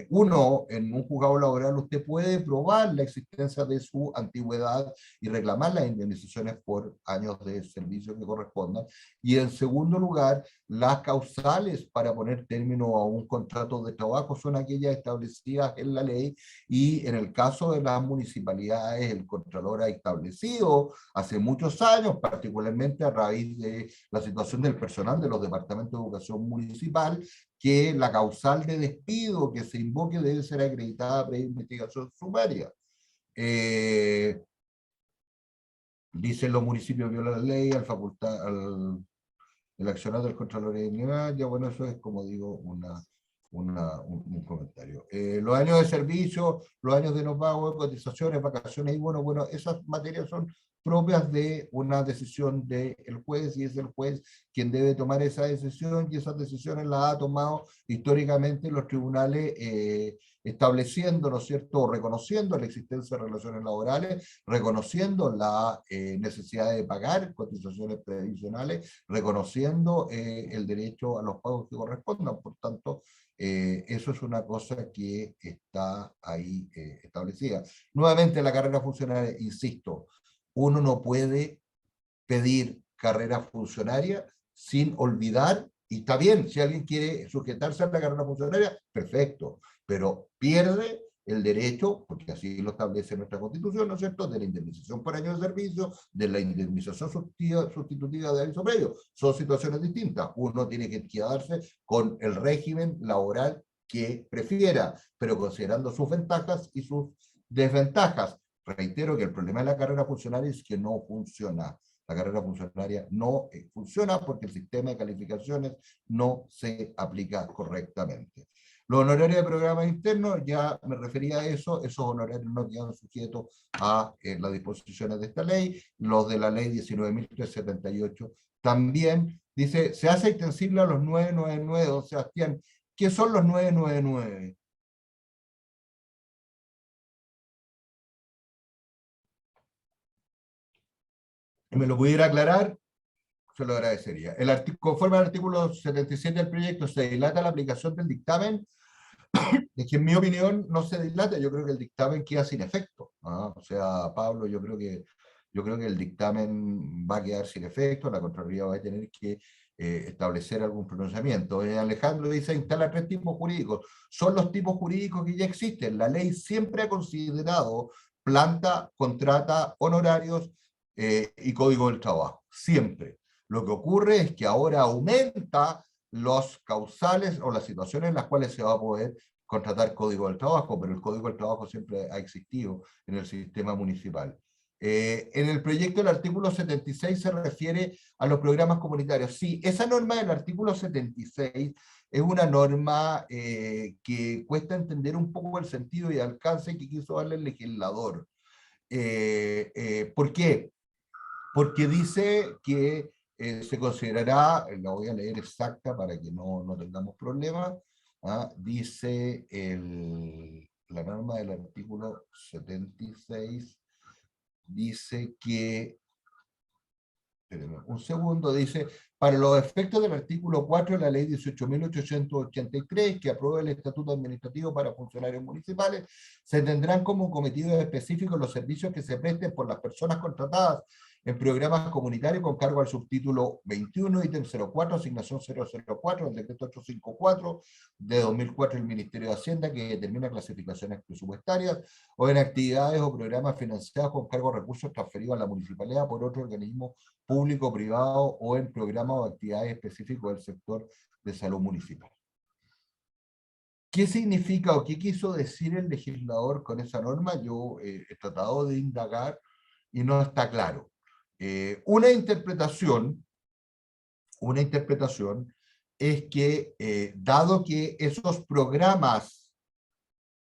Uno, en un juzgado laboral, usted puede probar la existencia de su antigüedad y reclamar las indemnizaciones por años de servicio que correspondan. Y en segundo lugar, las causales para poner término a un contrato de trabajo son aquellas establecidas en la ley, y en el caso de las municipalidades, el Contralor ha establecido hace muchos años, particularmente a raíz de la situación del personal de los departamentos de educación municipal, que la causal de despido que se invoque debe ser acreditada previa investigación sumaria. Dicen los municipios violan la ley, el accionar del Contralor de Dignidad, ya bueno, eso es, como digo, un comentario. Los años de servicio, los años de no pago, cotizaciones, vacaciones, y bueno, esas materias son propias de una decisión del juez, y es el juez quien debe tomar esa decisión, y esas decisiones las ha tomado históricamente los tribunales, estableciendo, ¿no es cierto?, reconociendo la existencia de relaciones laborales, reconociendo la necesidad de pagar cotizaciones previsionales, reconociendo el derecho a los pagos que correspondan. Por tanto, eso es una cosa que está ahí establecida. Nuevamente, la carrera funcionaria, insisto, uno no puede pedir carrera funcionaria sin olvidar, y está bien, si alguien quiere sujetarse a la carrera funcionaria, perfecto, pero pierde el derecho, porque así lo establece nuestra Constitución, ¿no es cierto?, de la indemnización por año de servicio, de la indemnización sustitutiva de aviso previo. Son situaciones distintas. Uno tiene que quedarse con el régimen laboral que prefiera, pero considerando sus ventajas y sus desventajas. Reitero que el problema de la carrera funcionaria es que no funciona. La carrera funcionaria no funciona porque el sistema de calificaciones no se aplica correctamente. Los honorarios de programas internos, ya me refería a eso, esos honorarios no quedan sujetos a las disposiciones de esta ley. Los de la ley 19.378 también. Dice, se hace extensible a los 999, don Sebastián. ¿Qué son los 999? ¿Me lo pudiera aclarar? Se lo agradecería. Conforme al artículo 77 del proyecto, se dilata la aplicación del dictamen. Es que en mi opinión no se dilata, yo creo que el dictamen queda sin efecto. O sea, Pablo, yo creo que el dictamen va a quedar sin efecto, la Contraloría va a tener que establecer algún pronunciamiento. Alejandro dice, instala 3 tipos jurídicos. Son los tipos jurídicos que ya existen. La ley siempre ha considerado planta, contrata, honorarios y código del trabajo. Siempre. Lo que ocurre es que ahora aumenta los causales o las situaciones en las cuales se va a poder contratar código del trabajo, pero el código del trabajo siempre ha existido en el sistema municipal. En el proyecto, el artículo 76 se refiere a los programas comunitarios. Sí, esa norma del artículo 76 es una norma que cuesta entender un poco el sentido y alcance que quiso darle el legislador. ¿Por qué? Porque dice que se considerará, la voy a leer exacta para que no tengamos problemas, dice la norma del artículo 76, dice que un segundo, dice, para los efectos del artículo 4 de la ley 18.883, que aprueba el Estatuto Administrativo para Funcionarios Municipales, se tendrán como cometidos específicos los servicios que se presten por las personas contratadas en programas comunitarios con cargo al subtítulo 21, ítem 04, asignación 004, del decreto 854 de 2004 del Ministerio de Hacienda, que determina clasificaciones presupuestarias, o en actividades o programas financiados con cargo a recursos transferidos a la municipalidad por otro organismo público, privado, o en programas o actividades específicos del sector de salud municipal. ¿Qué significa o qué quiso decir el legislador con esa norma? Yo he tratado de indagar y no está claro. Una interpretación es que, dado que esos programas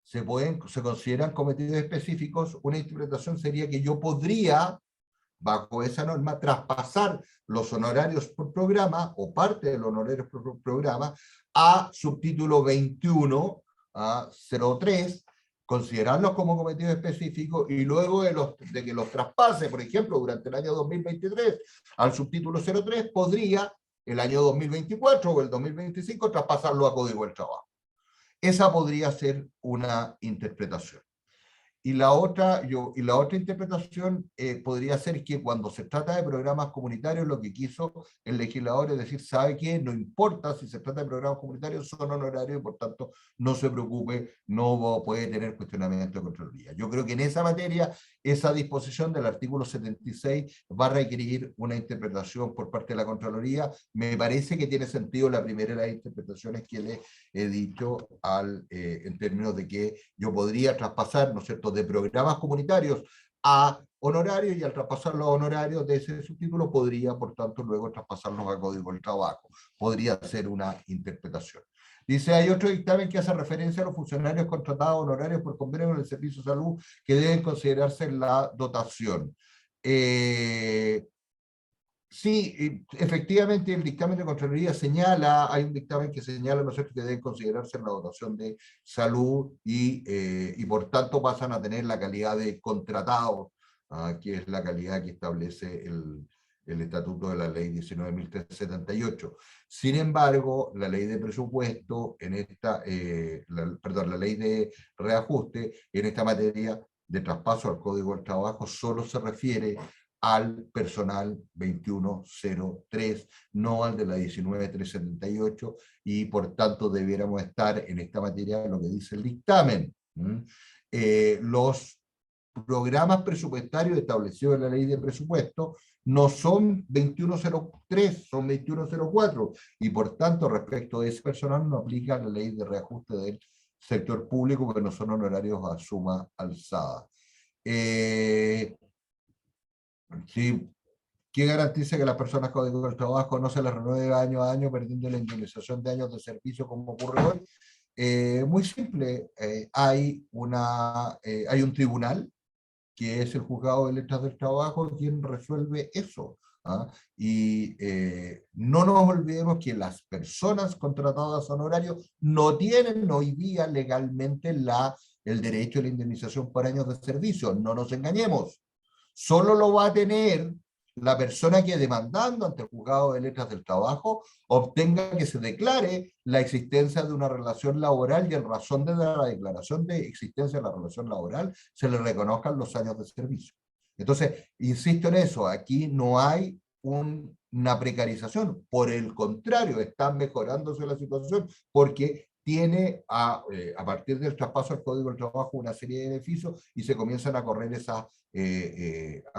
se consideran cometidos específicos, una interpretación sería que yo podría, bajo esa norma, traspasar los honorarios por programa, o parte de los honorarios por programa, a subtítulo 21, a 03, considerarlos como cometidos específicos, y luego de que los traspase, por ejemplo, durante el año 2023 al subtítulo 03, podría el año 2024 o el 2025 traspasarlo a Código del Trabajo. Esa podría ser una interpretación. Y la otra interpretación podría ser que cuando se trata de programas comunitarios, lo que quiso el legislador es decir, ¿sabe qué? No importa si se trata de programas comunitarios, son honorarios y por tanto no se preocupe, no puede tener cuestionamiento de Contraloría. Yo creo que en esa materia, esa disposición del artículo 76 va a requerir una interpretación por parte de la Contraloría. Me parece que tiene sentido la primera de las interpretaciones que le he dicho en términos de que yo podría traspasar, ¿no es cierto?, de programas comunitarios a honorarios, y al traspasar los honorarios de ese subtítulo podría, por tanto, luego traspasarlos a Código del Trabajo. Podría ser una interpretación. Dice, hay otro dictamen que hace referencia a los funcionarios contratados honorarios por convenio en el Servicio de Salud que deben considerarse en la dotación. Sí, efectivamente el dictamen de Contraloría señala, hay un dictamen que señala, ¿no es cierto?, que deben considerarse en la dotación de salud y por tanto pasan a tener la calidad de contratados, que es la calidad que establece el estatuto de la ley 19.378. Sin embargo, la ley de presupuesto, la ley de reajuste en esta materia de traspaso al Código del Trabajo solo se refiere al personal 2103, no al de la 19.378, y por tanto debiéramos estar en esta materia lo que dice el dictamen. Los programas presupuestarios establecidos en la ley de presupuesto no son 2103, son 2104, y por tanto respecto de ese personal no aplica la ley de reajuste del sector público, porque no son honorarios a suma alzada. Sí, ¿quién garantiza que las personas Código del Trabajo no se les renueve año a año perdiendo la indemnización de años de servicio como ocurre hoy? Muy simple, hay un tribunal que es el Juzgado de Letras del Trabajo quien resuelve eso. Y no nos olvidemos que las personas contratadas a honorario no tienen hoy día legalmente el derecho a la indemnización por años de servicio, no nos engañemos. Solo lo va a tener la persona que, demandando ante el Juzgado de Letras del Trabajo, obtenga que se declare la existencia de una relación laboral, y en razón de la declaración de existencia de la relación laboral se le reconozcan los años de servicio. Entonces, insisto en eso, aquí no hay una precarización, por el contrario, está mejorándose la situación porque tiene a partir del traspaso al Código del Trabajo una serie de beneficios y se comienzan a correr a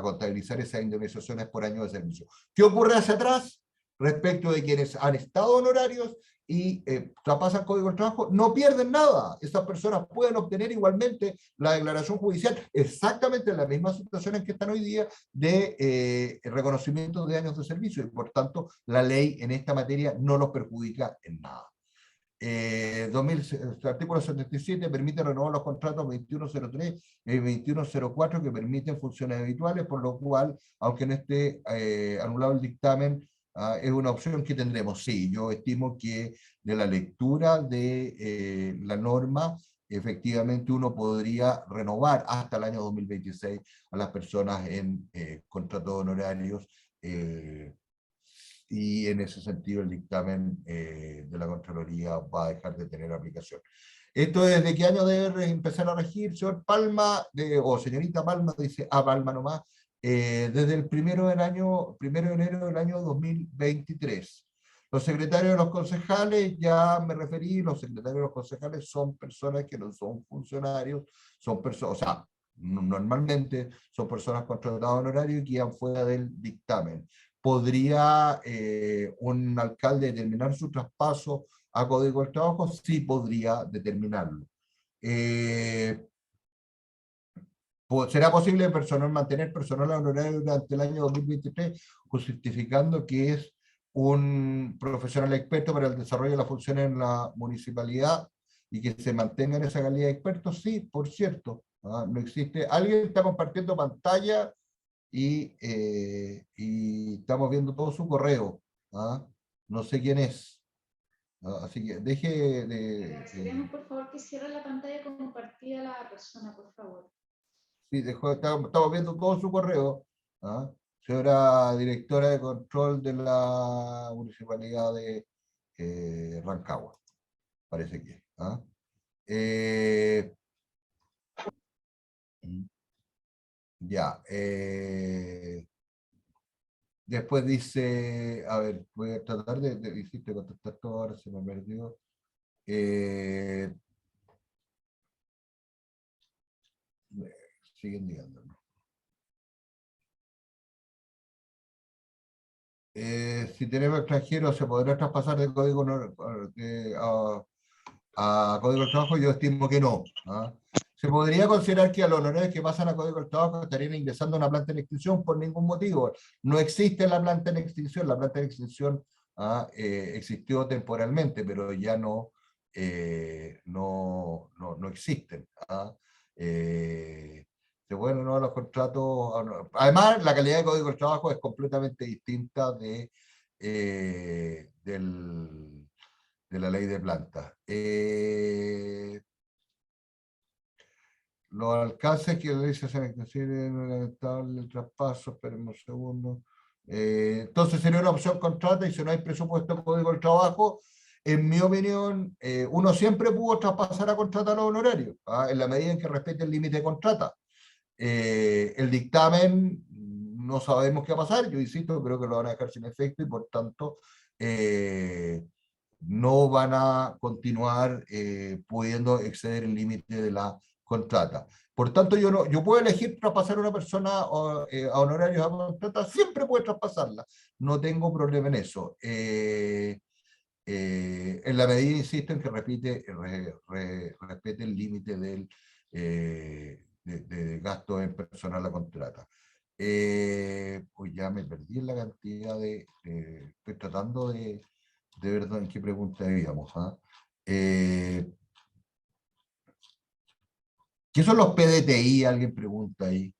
contabilizar esas indemnizaciones por año de servicio. ¿Qué ocurre hacia atrás? Respecto de quienes han estado honorarios y traspasan el Código del Trabajo, no pierden nada. Esas personas pueden obtener igualmente la declaración judicial, exactamente en las mismas situaciones que están hoy día de reconocimiento de años de servicio, y por tanto la ley en esta materia no los perjudica en nada. El artículo 77 permite renovar los contratos 2103 y 2104 que permiten funciones habituales, por lo cual, aunque no esté anulado el dictamen, es una opción que tendremos. Sí, yo estimo que de la lectura de la norma, efectivamente uno podría renovar hasta el año 2026 a las personas en contratos honorarios y en ese sentido el dictamen de la Contraloría va a dejar de tener aplicación. ¿Esto desde qué año debe empezar a regir, señor Palma, o señorita Palma, dice Palma nomás, desde el 1 de enero del año 2023. Los secretarios de los concejales, ya me referí, los secretarios de los concejales son personas que no son funcionarios, son personas, o sea, normalmente son personas contratadas honorario y quedan fuera del dictamen. ¿Podría un alcalde determinar su traspaso a Código del Trabajo? Sí, podría determinarlo. ¿Será posible mantener personal honorario durante el año 2023, justificando que es un profesional experto para el desarrollo de las funciones en la municipalidad y que se mantenga en esa calidad de experto? Sí, por cierto. No existe. Alguien está compartiendo pantalla y estamos viendo todo su correo. No sé quién es. Así que deje de... Agradeceríamos, por favor, que cierre la pantalla compartida la persona, por favor. Sí, estamos viendo todo su correo. Señora directora de control de la municipalidad de Rancagua, parece que. Ya. Después dice, a ver, voy a tratar de contestar todo, ahora se me perdió. Siguen digando. Si tenemos extranjeros, ¿se podrá traspasar de código a Código del Trabajo? Yo estimo que no. ¿Se podría considerar que a los honorarios que pasan a Código del Trabajo estarían ingresando a una planta en extinción? Por ningún motivo. No existe la planta en extinción. La planta en extinción existió temporalmente, pero ya no existen. Bueno, no, los contratos... Además, la calidad de Código del Trabajo es completamente distinta de la ley de planta. Los alcances que dice el traspaso, esperen un segundo. Entonces sería una opción contrata, y si no hay presupuesto en Código del Trabajo, en mi opinión, uno siempre pudo traspasar a contratar los honorarios, en la medida en que respete el límite de contrata. El dictamen, no sabemos qué va a pasar, yo insisto, creo que lo van a dejar sin efecto y por tanto no van a continuar pudiendo exceder el límite de la contrata. Por tanto, yo puedo elegir traspasar a una persona a honorarios a contrata, siempre puedo traspasarla, no tengo problema en eso. En la medida, insisto, en que respete el límite del de gasto en personal a contrata. Pues ya me perdí en la cantidad estoy tratando de ver en qué pregunta íbamos. ¿Qué son los PDTI? Alguien pregunta ahí.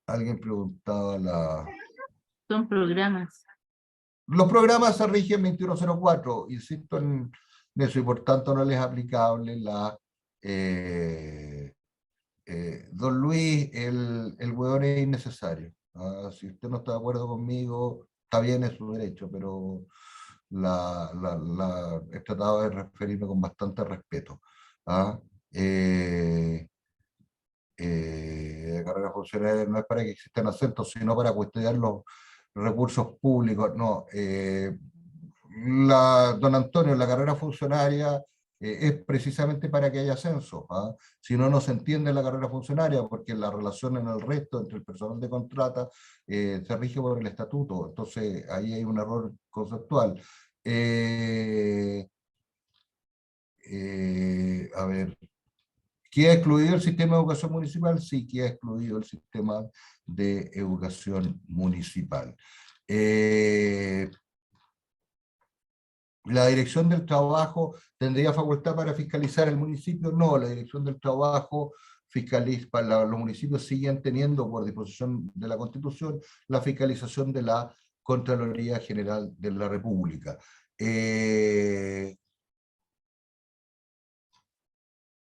Alguien preguntaba Son programas. Los programas se rigen 2104, insisto en eso, y por tanto no les es aplicable la... don Luis, el hueón es innecesario. Si usted no está de acuerdo conmigo, está bien, es su derecho, pero he tratado de referirme con bastante respeto. Carrera funcionaria no es para que existan acentos, sino para custodiar los recursos públicos. No, don Antonio, la carrera funcionaria es precisamente para que haya ascenso. Si no, no se entiende la carrera funcionaria, porque la relación en el resto entre el personal de contrata se rige por el estatuto. Entonces, ahí hay un error conceptual. A ver, ¿queda excluido el sistema de educación municipal? Sí, queda excluido el sistema de educación municipal. ¿La Dirección del Trabajo tendría facultad para fiscalizar el municipio? No, la Dirección del Trabajo fiscaliza, los municipios siguen teniendo, por disposición de la Constitución, la fiscalización de la Contraloría General de la República.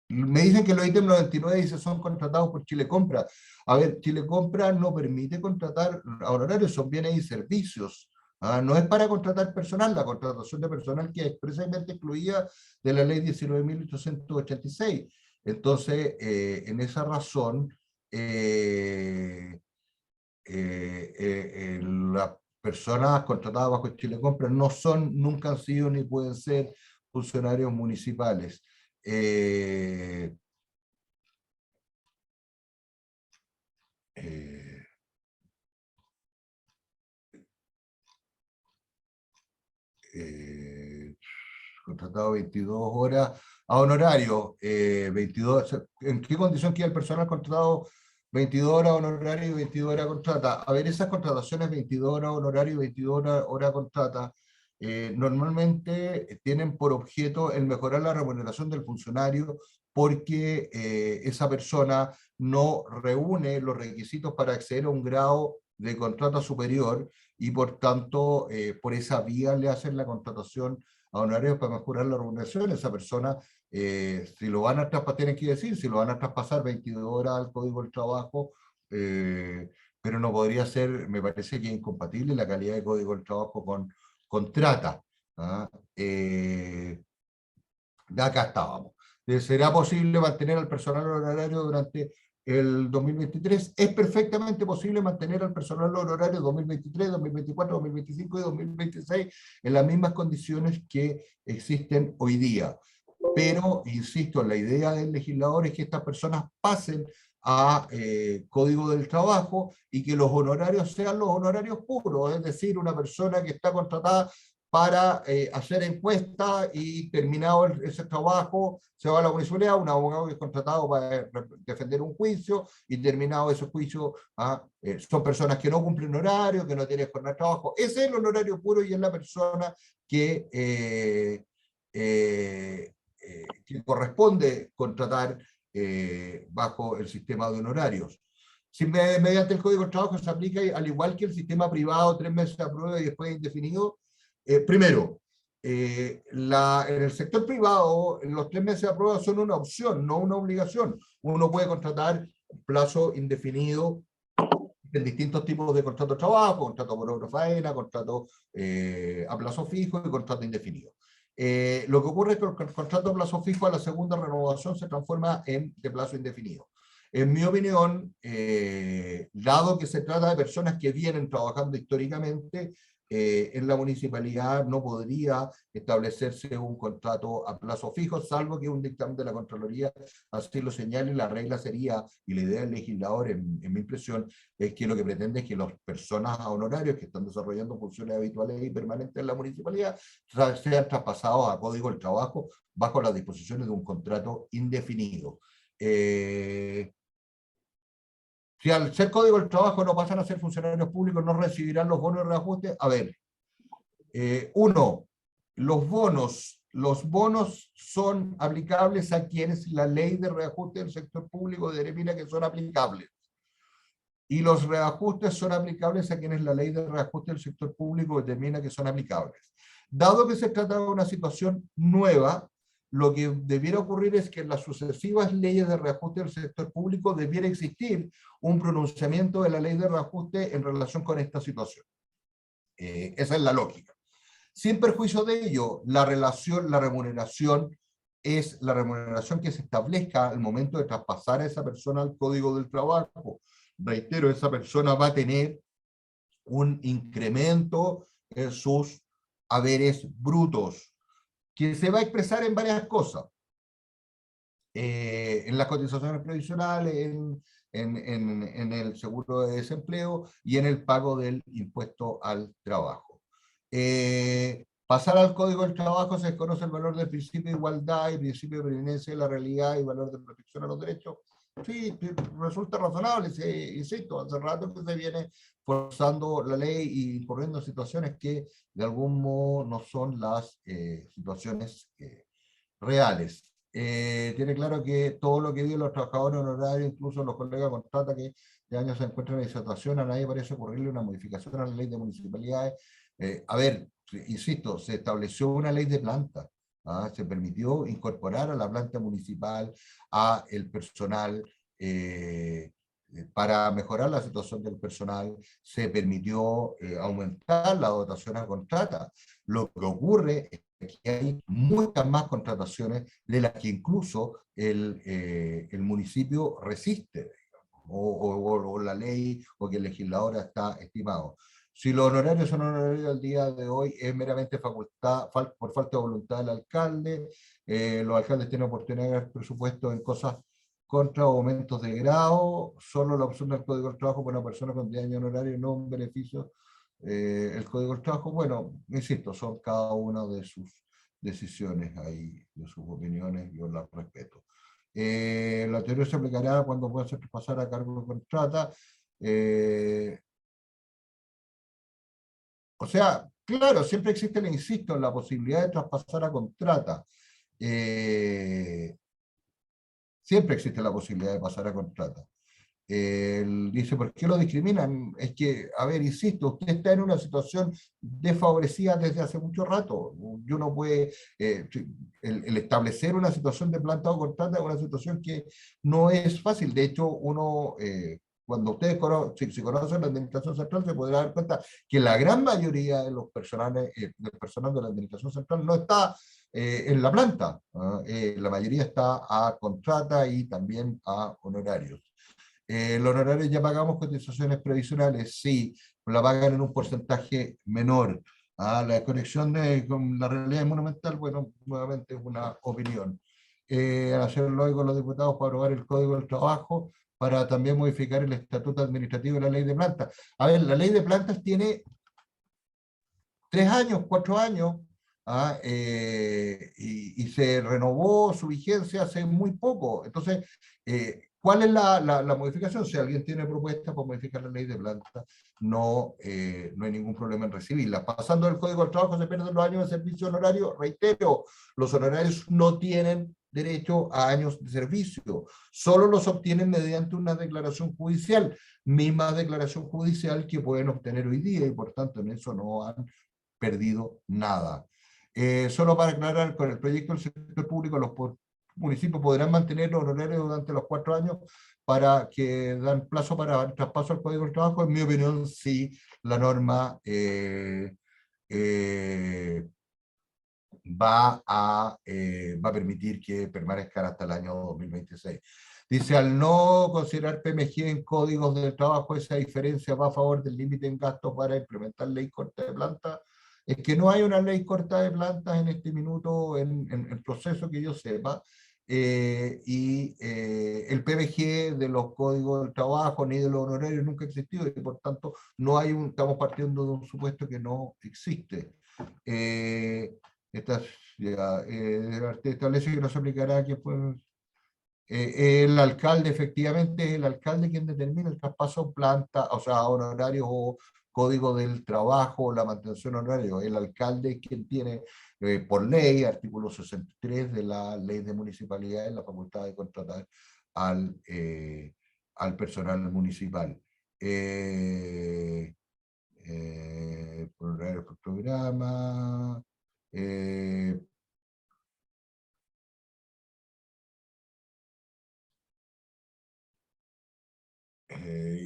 Me dicen que los ítems 99 dice son contratados por Chile Compra. A ver, Chile Compra no permite contratar a honorarios, son bienes y servicios. No es para contratar personal, la contratación de personal que es expresamente excluida de la ley 19.886. Entonces, en esa razón, las personas contratadas bajo Chile Compra no son, nunca han sido ni pueden ser funcionarios municipales. Contratado 22 horas a honorario, 22, ¿en qué condición queda el personal contratado 22 horas honorario y 22 horas contrata? A ver, esas contrataciones 22 horas honorario y 22 horas contrata, normalmente tienen por objeto el mejorar la remuneración del funcionario porque esa persona no reúne los requisitos para acceder a un grado de contrato superior y por tanto por esa vía le hacen la contratación a honorarios para mejorar la remuneración. Esa persona, si lo van a traspasar, tienen que decir, si lo van a traspasar 22 horas al Código del Trabajo, pero no podría ser, me parece que es incompatible la calidad de Código del Trabajo con contrata. Acá estábamos. ¿Será posible mantener al personal honorario durante el 2023? Es perfectamente posible mantener al personal honorario 2023, 2024, 2025 y 2026 en las mismas condiciones que existen hoy día. Pero, insisto, la idea del legislador es que estas personas pasen a Código del Trabajo y que los honorarios sean los honorarios puros, es decir, una persona que está contratada para hacer encuestas y terminado ese trabajo se va a la municipalidad, un abogado que es contratado para defender un juicio y terminado ese juicio son personas que no cumplen horario, que no tienen jornada de trabajo. Ese es el honorario puro y es la persona que corresponde contratar bajo el sistema de honorarios. Mediante el Código de Trabajo se aplica al igual que el sistema privado, 3 meses a prueba y después indefinido. Primero, en el sector privado, los 3 meses a prueba son una opción, no una obligación. Uno puede contratar plazo indefinido en distintos tipos de contrato de trabajo, contrato por obra faena, contrato a plazo fijo y contrato indefinido. Lo que ocurre es que el contrato a plazo fijo a la segunda renovación se transforma de plazo indefinido. En mi opinión, dado que se trata de personas que vienen trabajando históricamente, en la municipalidad no podría establecerse un contrato a plazo fijo, salvo que un dictamen de la Contraloría así lo señale. La regla sería, y la idea del legislador, en mi impresión, es que lo que pretende es que las personas a honorarios que están desarrollando funciones habituales y permanentes en la municipalidad sean traspasados a Código del Trabajo bajo las disposiciones de un contrato indefinido. Si al ser Código del Trabajo no pasan a ser funcionarios públicos, no recibirán los bonos de reajuste. A ver, uno, los bonos son aplicables a quienes la ley de reajuste del sector público determina que son aplicables. Y los reajustes son aplicables a quienes la ley de reajuste del sector público determina que son aplicables. Dado que se trata de una situación nueva, lo que debiera ocurrir es que en las sucesivas leyes de reajuste del sector público debiera existir un pronunciamiento de la ley de reajuste en relación con esta situación. Esa es la lógica. Sin perjuicio de ello, la remuneración es la remuneración que se establezca al momento de traspasar a esa persona al Código del Trabajo. Reitero, esa persona va a tener un incremento en sus haberes brutos, que se va a expresar en varias cosas. En las cotizaciones previsionales, en el seguro de desempleo y en el pago del impuesto al trabajo. Pasar al Código del Trabajo se desconoce el valor del principio de igualdad y principio de preeminencia de la realidad y valor de protección a los derechos. Sí, resulta razonable, insisto, hace rato que se viene forzando la ley y poniendo situaciones que de algún modo no son las situaciones reales. Tiene claro que todo lo que viven los trabajadores honorarios, incluso los colegas contrata que de años se encuentran en situación, a nadie parece ocurrirle una modificación a la ley de municipalidades. A ver, insisto, se estableció una ley de planta. Se permitió incorporar a la planta municipal a el personal para mejorar la situación del personal, se permitió aumentar la dotación a contrata. Lo que ocurre es que hay muchas más contrataciones de las que incluso el municipio resiste, o la ley o que el legislador está estimado. Si los honorarios son honorarios al día de hoy, es meramente facultad, por falta de voluntad del alcalde. Los alcaldes tienen oportunidad de ganar presupuesto en cosas contra aumentos de grado, solo la opción del Código del Trabajo para una persona con 10 años honorario, no un beneficio. El Código del Trabajo, bueno, insisto, son cada una de sus decisiones ahí, de sus opiniones, yo las respeto. La teoría se aplicará cuando pueda ser traspasar a cargo de contrata. O sea, claro, siempre existe, le insisto, la posibilidad de traspasar a contrata. Siempre existe la posibilidad de pasar a contrata. Él dice, ¿por qué lo discriminan? Es que, a ver, insisto, usted está en una situación desfavorecida desde hace mucho rato. Uno puede, el establecer una situación de planta o contrata es una situación que no es fácil. De hecho, uno, cuando ustedes si conocen la administración central, se podrá dar cuenta que la gran mayoría de los personales, del personal de la administración central no está en la planta. La mayoría está a contrata y también a honorarios. Los honorarios ya pagamos cotizaciones previsionales, sí, la pagan en un porcentaje menor. La desconexión con la realidad monumental, bueno, nuevamente es una opinión. Hacerlo hoy con los diputados para aprobar el Código del Trabajo, para también modificar el Estatuto Administrativo y la Ley de Plantas. A ver, la Ley de Plantas tiene 3 años, 4 años, y se renovó su vigencia hace muy poco. Entonces, ¿cuál es la modificación? Si alguien tiene propuestas para modificar la ley de planta, no hay ningún problema en recibirla. Pasando del Código del Trabajo se pierden los años de servicio honorario. Reitero, los honorarios no tienen derecho a años de servicio, solo los obtienen mediante una declaración judicial, misma declaración judicial que pueden obtener hoy día, y por tanto en eso no han perdido nada. Solo para aclarar, con el proyecto del sector público, los municipios podrán mantener los honorarios durante los 4 años para que dan plazo para el traspaso al Código del Trabajo. En mi opinión, sí, la norma va a permitir que permanezcan hasta el año 2026. Dice, al no considerar PMG en códigos de trabajo, esa diferencia va a favor del límite en gasto para implementar ley corta de planta. Es que no hay una ley corta de plantas en este minuto en el proceso que yo sepa, el PMG de los códigos del trabajo ni de los honorarios nunca ha existido, y por tanto no hay estamos partiendo de un supuesto que no existe. Establece que no se aplicará que pues, el alcalde, efectivamente, es el alcalde quien determina el traspaso planta, o sea, honorarios o código del trabajo o la mantención honorario. El alcalde es quien tiene, por ley, artículo 63 de la ley de municipalidades, la facultad de contratar al personal municipal. Programa. Y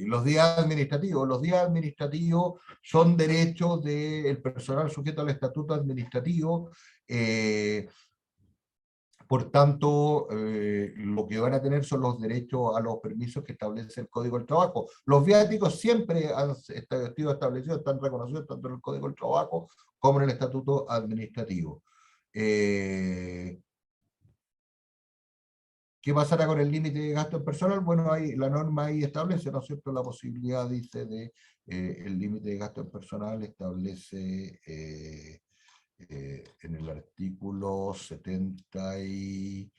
los días administrativos son derechos del personal sujeto al estatuto administrativo. Por tanto, lo que van a tener son los derechos a los permisos que establece el Código del Trabajo. Los viáticos siempre han sido establecidos, están reconocidos tanto en el Código del Trabajo como en el Estatuto Administrativo. ¿Qué pasará con el límite de gasto en personal? Bueno, la norma ahí establece, ¿no es cierto?, la posibilidad, dice, de el límite de gasto en personal establece en el artículo 70 y...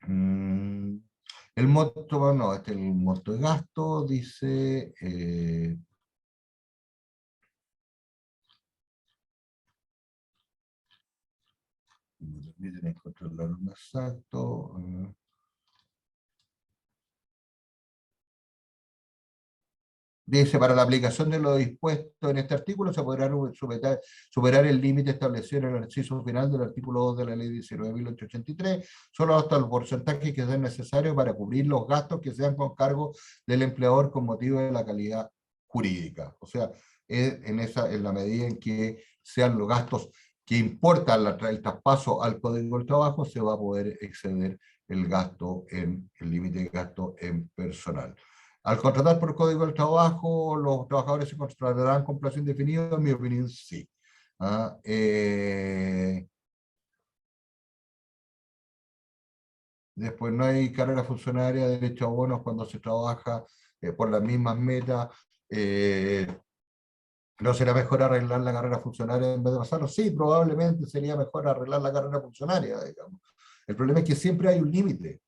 el monto, no, el monto de gasto dice... me permiten encontrar la norma exacto. Dice, para la aplicación de lo dispuesto en este artículo se podrá superar el límite establecido en el inciso final del artículo 2 de la ley 19.883, solo hasta el porcentaje que sea necesario para cubrir los gastos que sean con cargo del empleador con motivo de la calidad jurídica. O sea, en la medida en que sean los gastos que importan el traspaso al Código del Trabajo, se va a poder exceder el límite de gasto en personal. Al contratar por Código del Trabajo, los trabajadores se contratarán con plazo indefinido, en mi opinión, sí. Después no hay carrera funcionaria, derecho a bonos cuando se trabaja por las mismas metas. ¿No será mejor arreglar la carrera funcionaria en vez de pasarlo? Sí, probablemente sería mejor arreglar la carrera funcionaria, digamos. El problema es que siempre hay un límite,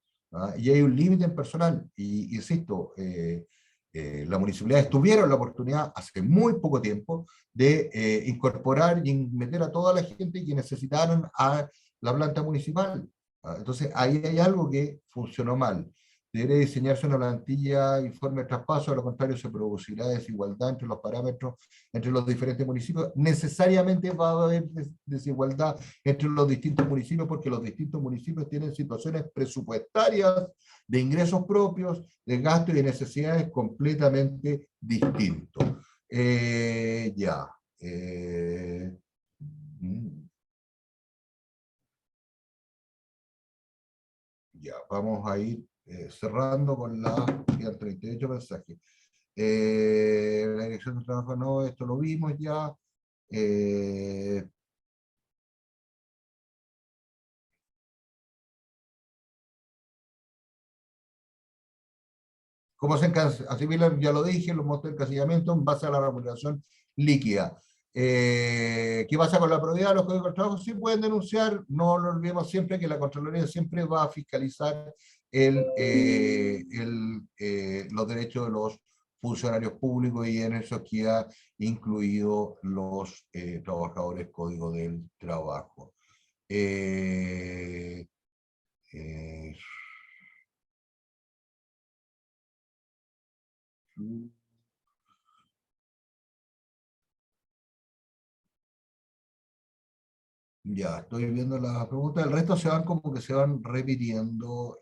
y hay un límite en personal. Y insisto, las municipalidades tuvieron la oportunidad hace muy poco tiempo de incorporar y meter a toda la gente que necesitaron a la planta municipal. Entonces, ahí hay algo que funcionó mal. Debería diseñarse una plantilla informe de traspaso, a lo contrario se producirá desigualdad entre los parámetros entre los diferentes municipios. Necesariamente va a haber desigualdad entre los distintos municipios porque los distintos municipios tienen situaciones presupuestarias, de ingresos propios, de gastos y de necesidades completamente distintos. Ya, vamos a ir cerrando con la 38 mensajes. La dirección de trabajo no, esto lo vimos ya. ¿Cómo se asimilan? Ya lo dije, los montos de encasillamiento en base a la remuneración líquida. ¿Qué pasa con la probidad de los códigos de trabajo? Sí pueden denunciar, no lo olvidemos siempre que la Contraloría siempre va a fiscalizar los derechos de los funcionarios públicos y en eso queda incluido los trabajadores código del trabajo. Ya, estoy viendo las preguntas. El resto se van como que se van repitiendo.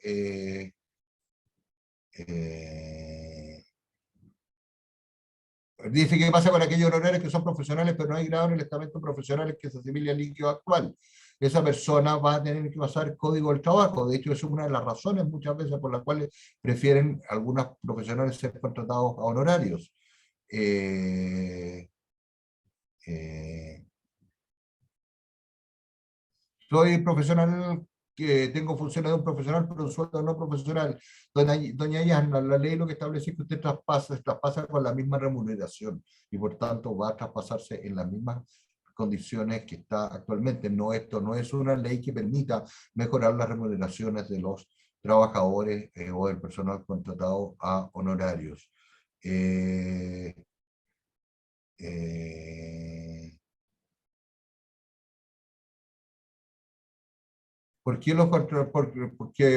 Dice qué pasa con aquellos honorarios que son profesionales, pero no hay grado en el estamento profesional que se asimile al líquido actual. Esa persona va a tener que pasar el código del trabajo. De hecho, es una de las razones muchas veces por las cuales prefieren algunos profesionales ser contratados a honorarios. Soy profesional que tengo funciones de un profesional, pero un sueldo no profesional. Doña Yasna, la ley lo que establece es que usted traspasa con la misma remuneración y por tanto va a traspasarse en las mismas condiciones que está actualmente. No, esto no es una ley que permita mejorar las remuneraciones de los trabajadores o del personal contratado a honorarios. ¿Por qué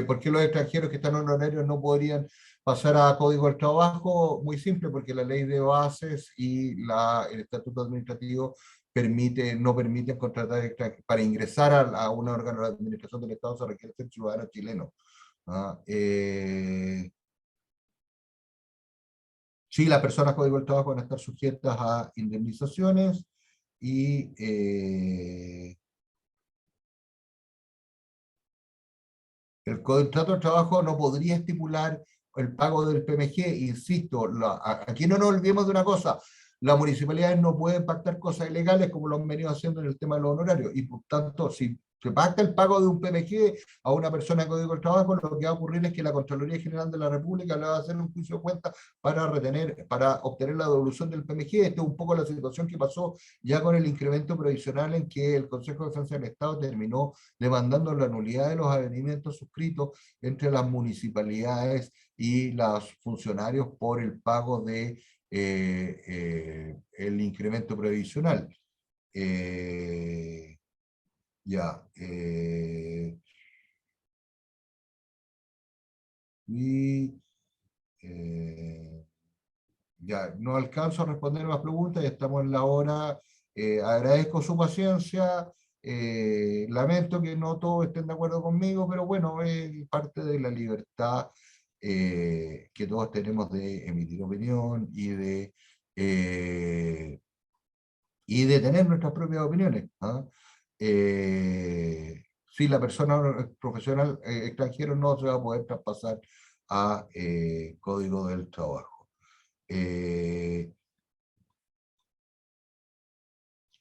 por qué los extranjeros que están en honorarios no podrían pasar a Código del Trabajo? Muy simple, porque la ley de bases y el estatuto administrativo no permiten contratar extranjeros. Para ingresar a un órgano de administración del Estado se requiere ser ciudadano chileno. Sí, las personas Código del Trabajo van a estar sujetas a indemnizaciones y el contrato de trabajo no podría estipular el pago del PMG, insisto, aquí no nos olvidemos de una cosa, las municipalidades no pueden pactar cosas ilegales como lo han venido haciendo en el tema de los honorarios, y por tanto, si se pacta el pago de un PMG a una persona de Código del Trabajo, lo que va a ocurrir es que la Contraloría General de la República le va a hacer un juicio de cuenta para obtener la devolución del PMG. Esta es un poco la situación que pasó ya con el incremento provisional en que el Consejo de Defensa del Estado terminó demandando la nulidad de los advenimientos suscritos entre las municipalidades y los funcionarios por el pago de el incremento previsional. Ya. Y Ya, no alcanzo a responder más preguntas, ya estamos en la hora. Agradezco su paciencia. Lamento que no todos estén de acuerdo conmigo, pero bueno, es parte de la libertad que todos tenemos de emitir opinión y de tener nuestras propias opiniones. ¿Ah? Si la persona profesional extranjero no se va a poder traspasar a Código del Trabajo.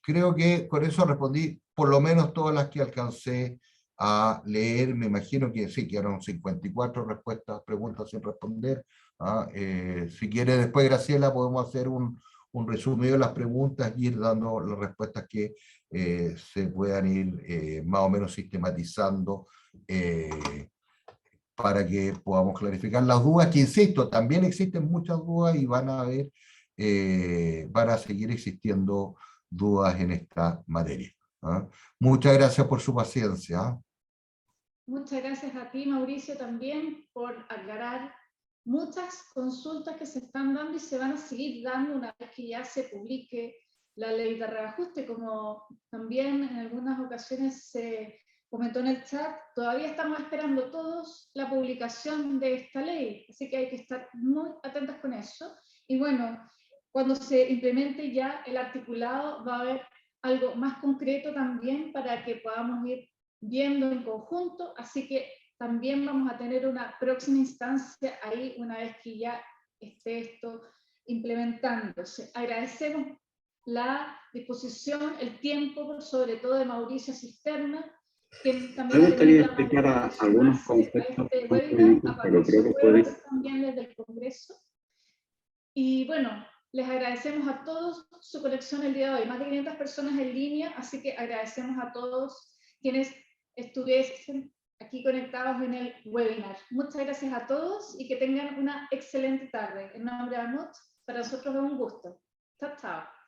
Creo que con eso respondí por lo menos todas las que alcancé a leer. Me imagino que sí, quedaron 54 respuestas, preguntas sin responder. ¿Ah? Si quiere después, Graciela, podemos hacer un resumido de las preguntas y ir dando las respuestas que se puedan ir más o menos sistematizando para que podamos clarificar las dudas, que insisto, también existen muchas dudas y van a seguir existiendo dudas en esta materia. ¿Ah? Muchas gracias por su paciencia. ¿Ah? Muchas gracias a ti, Mauricio, también por aclarar muchas consultas que se están dando y se van a seguir dando una vez que ya se publique la ley de reajuste, como también en algunas ocasiones se comentó en el chat. Todavía estamos esperando todos la publicación de esta ley, así que hay que estar muy atentos con eso. Y bueno, cuando se implemente ya el articulado va a haber algo más concreto también para que podamos ir viendo en conjunto, así que también vamos a tener una próxima instancia ahí una vez que ya esté esto implementándose. Agradecemos la disposición, el tiempo, sobre todo de Mauricio Cisterna, que también me gustaría explicar algunos conceptos jurídicos, pero creo que puede... también desde el Congreso. Y bueno, les agradecemos a todos su conexión el día de hoy. Más de 500 personas en línea, así que agradecemos a todos quienes estuviesen aquí conectados en el webinar. Muchas gracias a todos y que tengan una excelente tarde. En nombre de ANUT, para nosotros es un gusto. Chao, chao.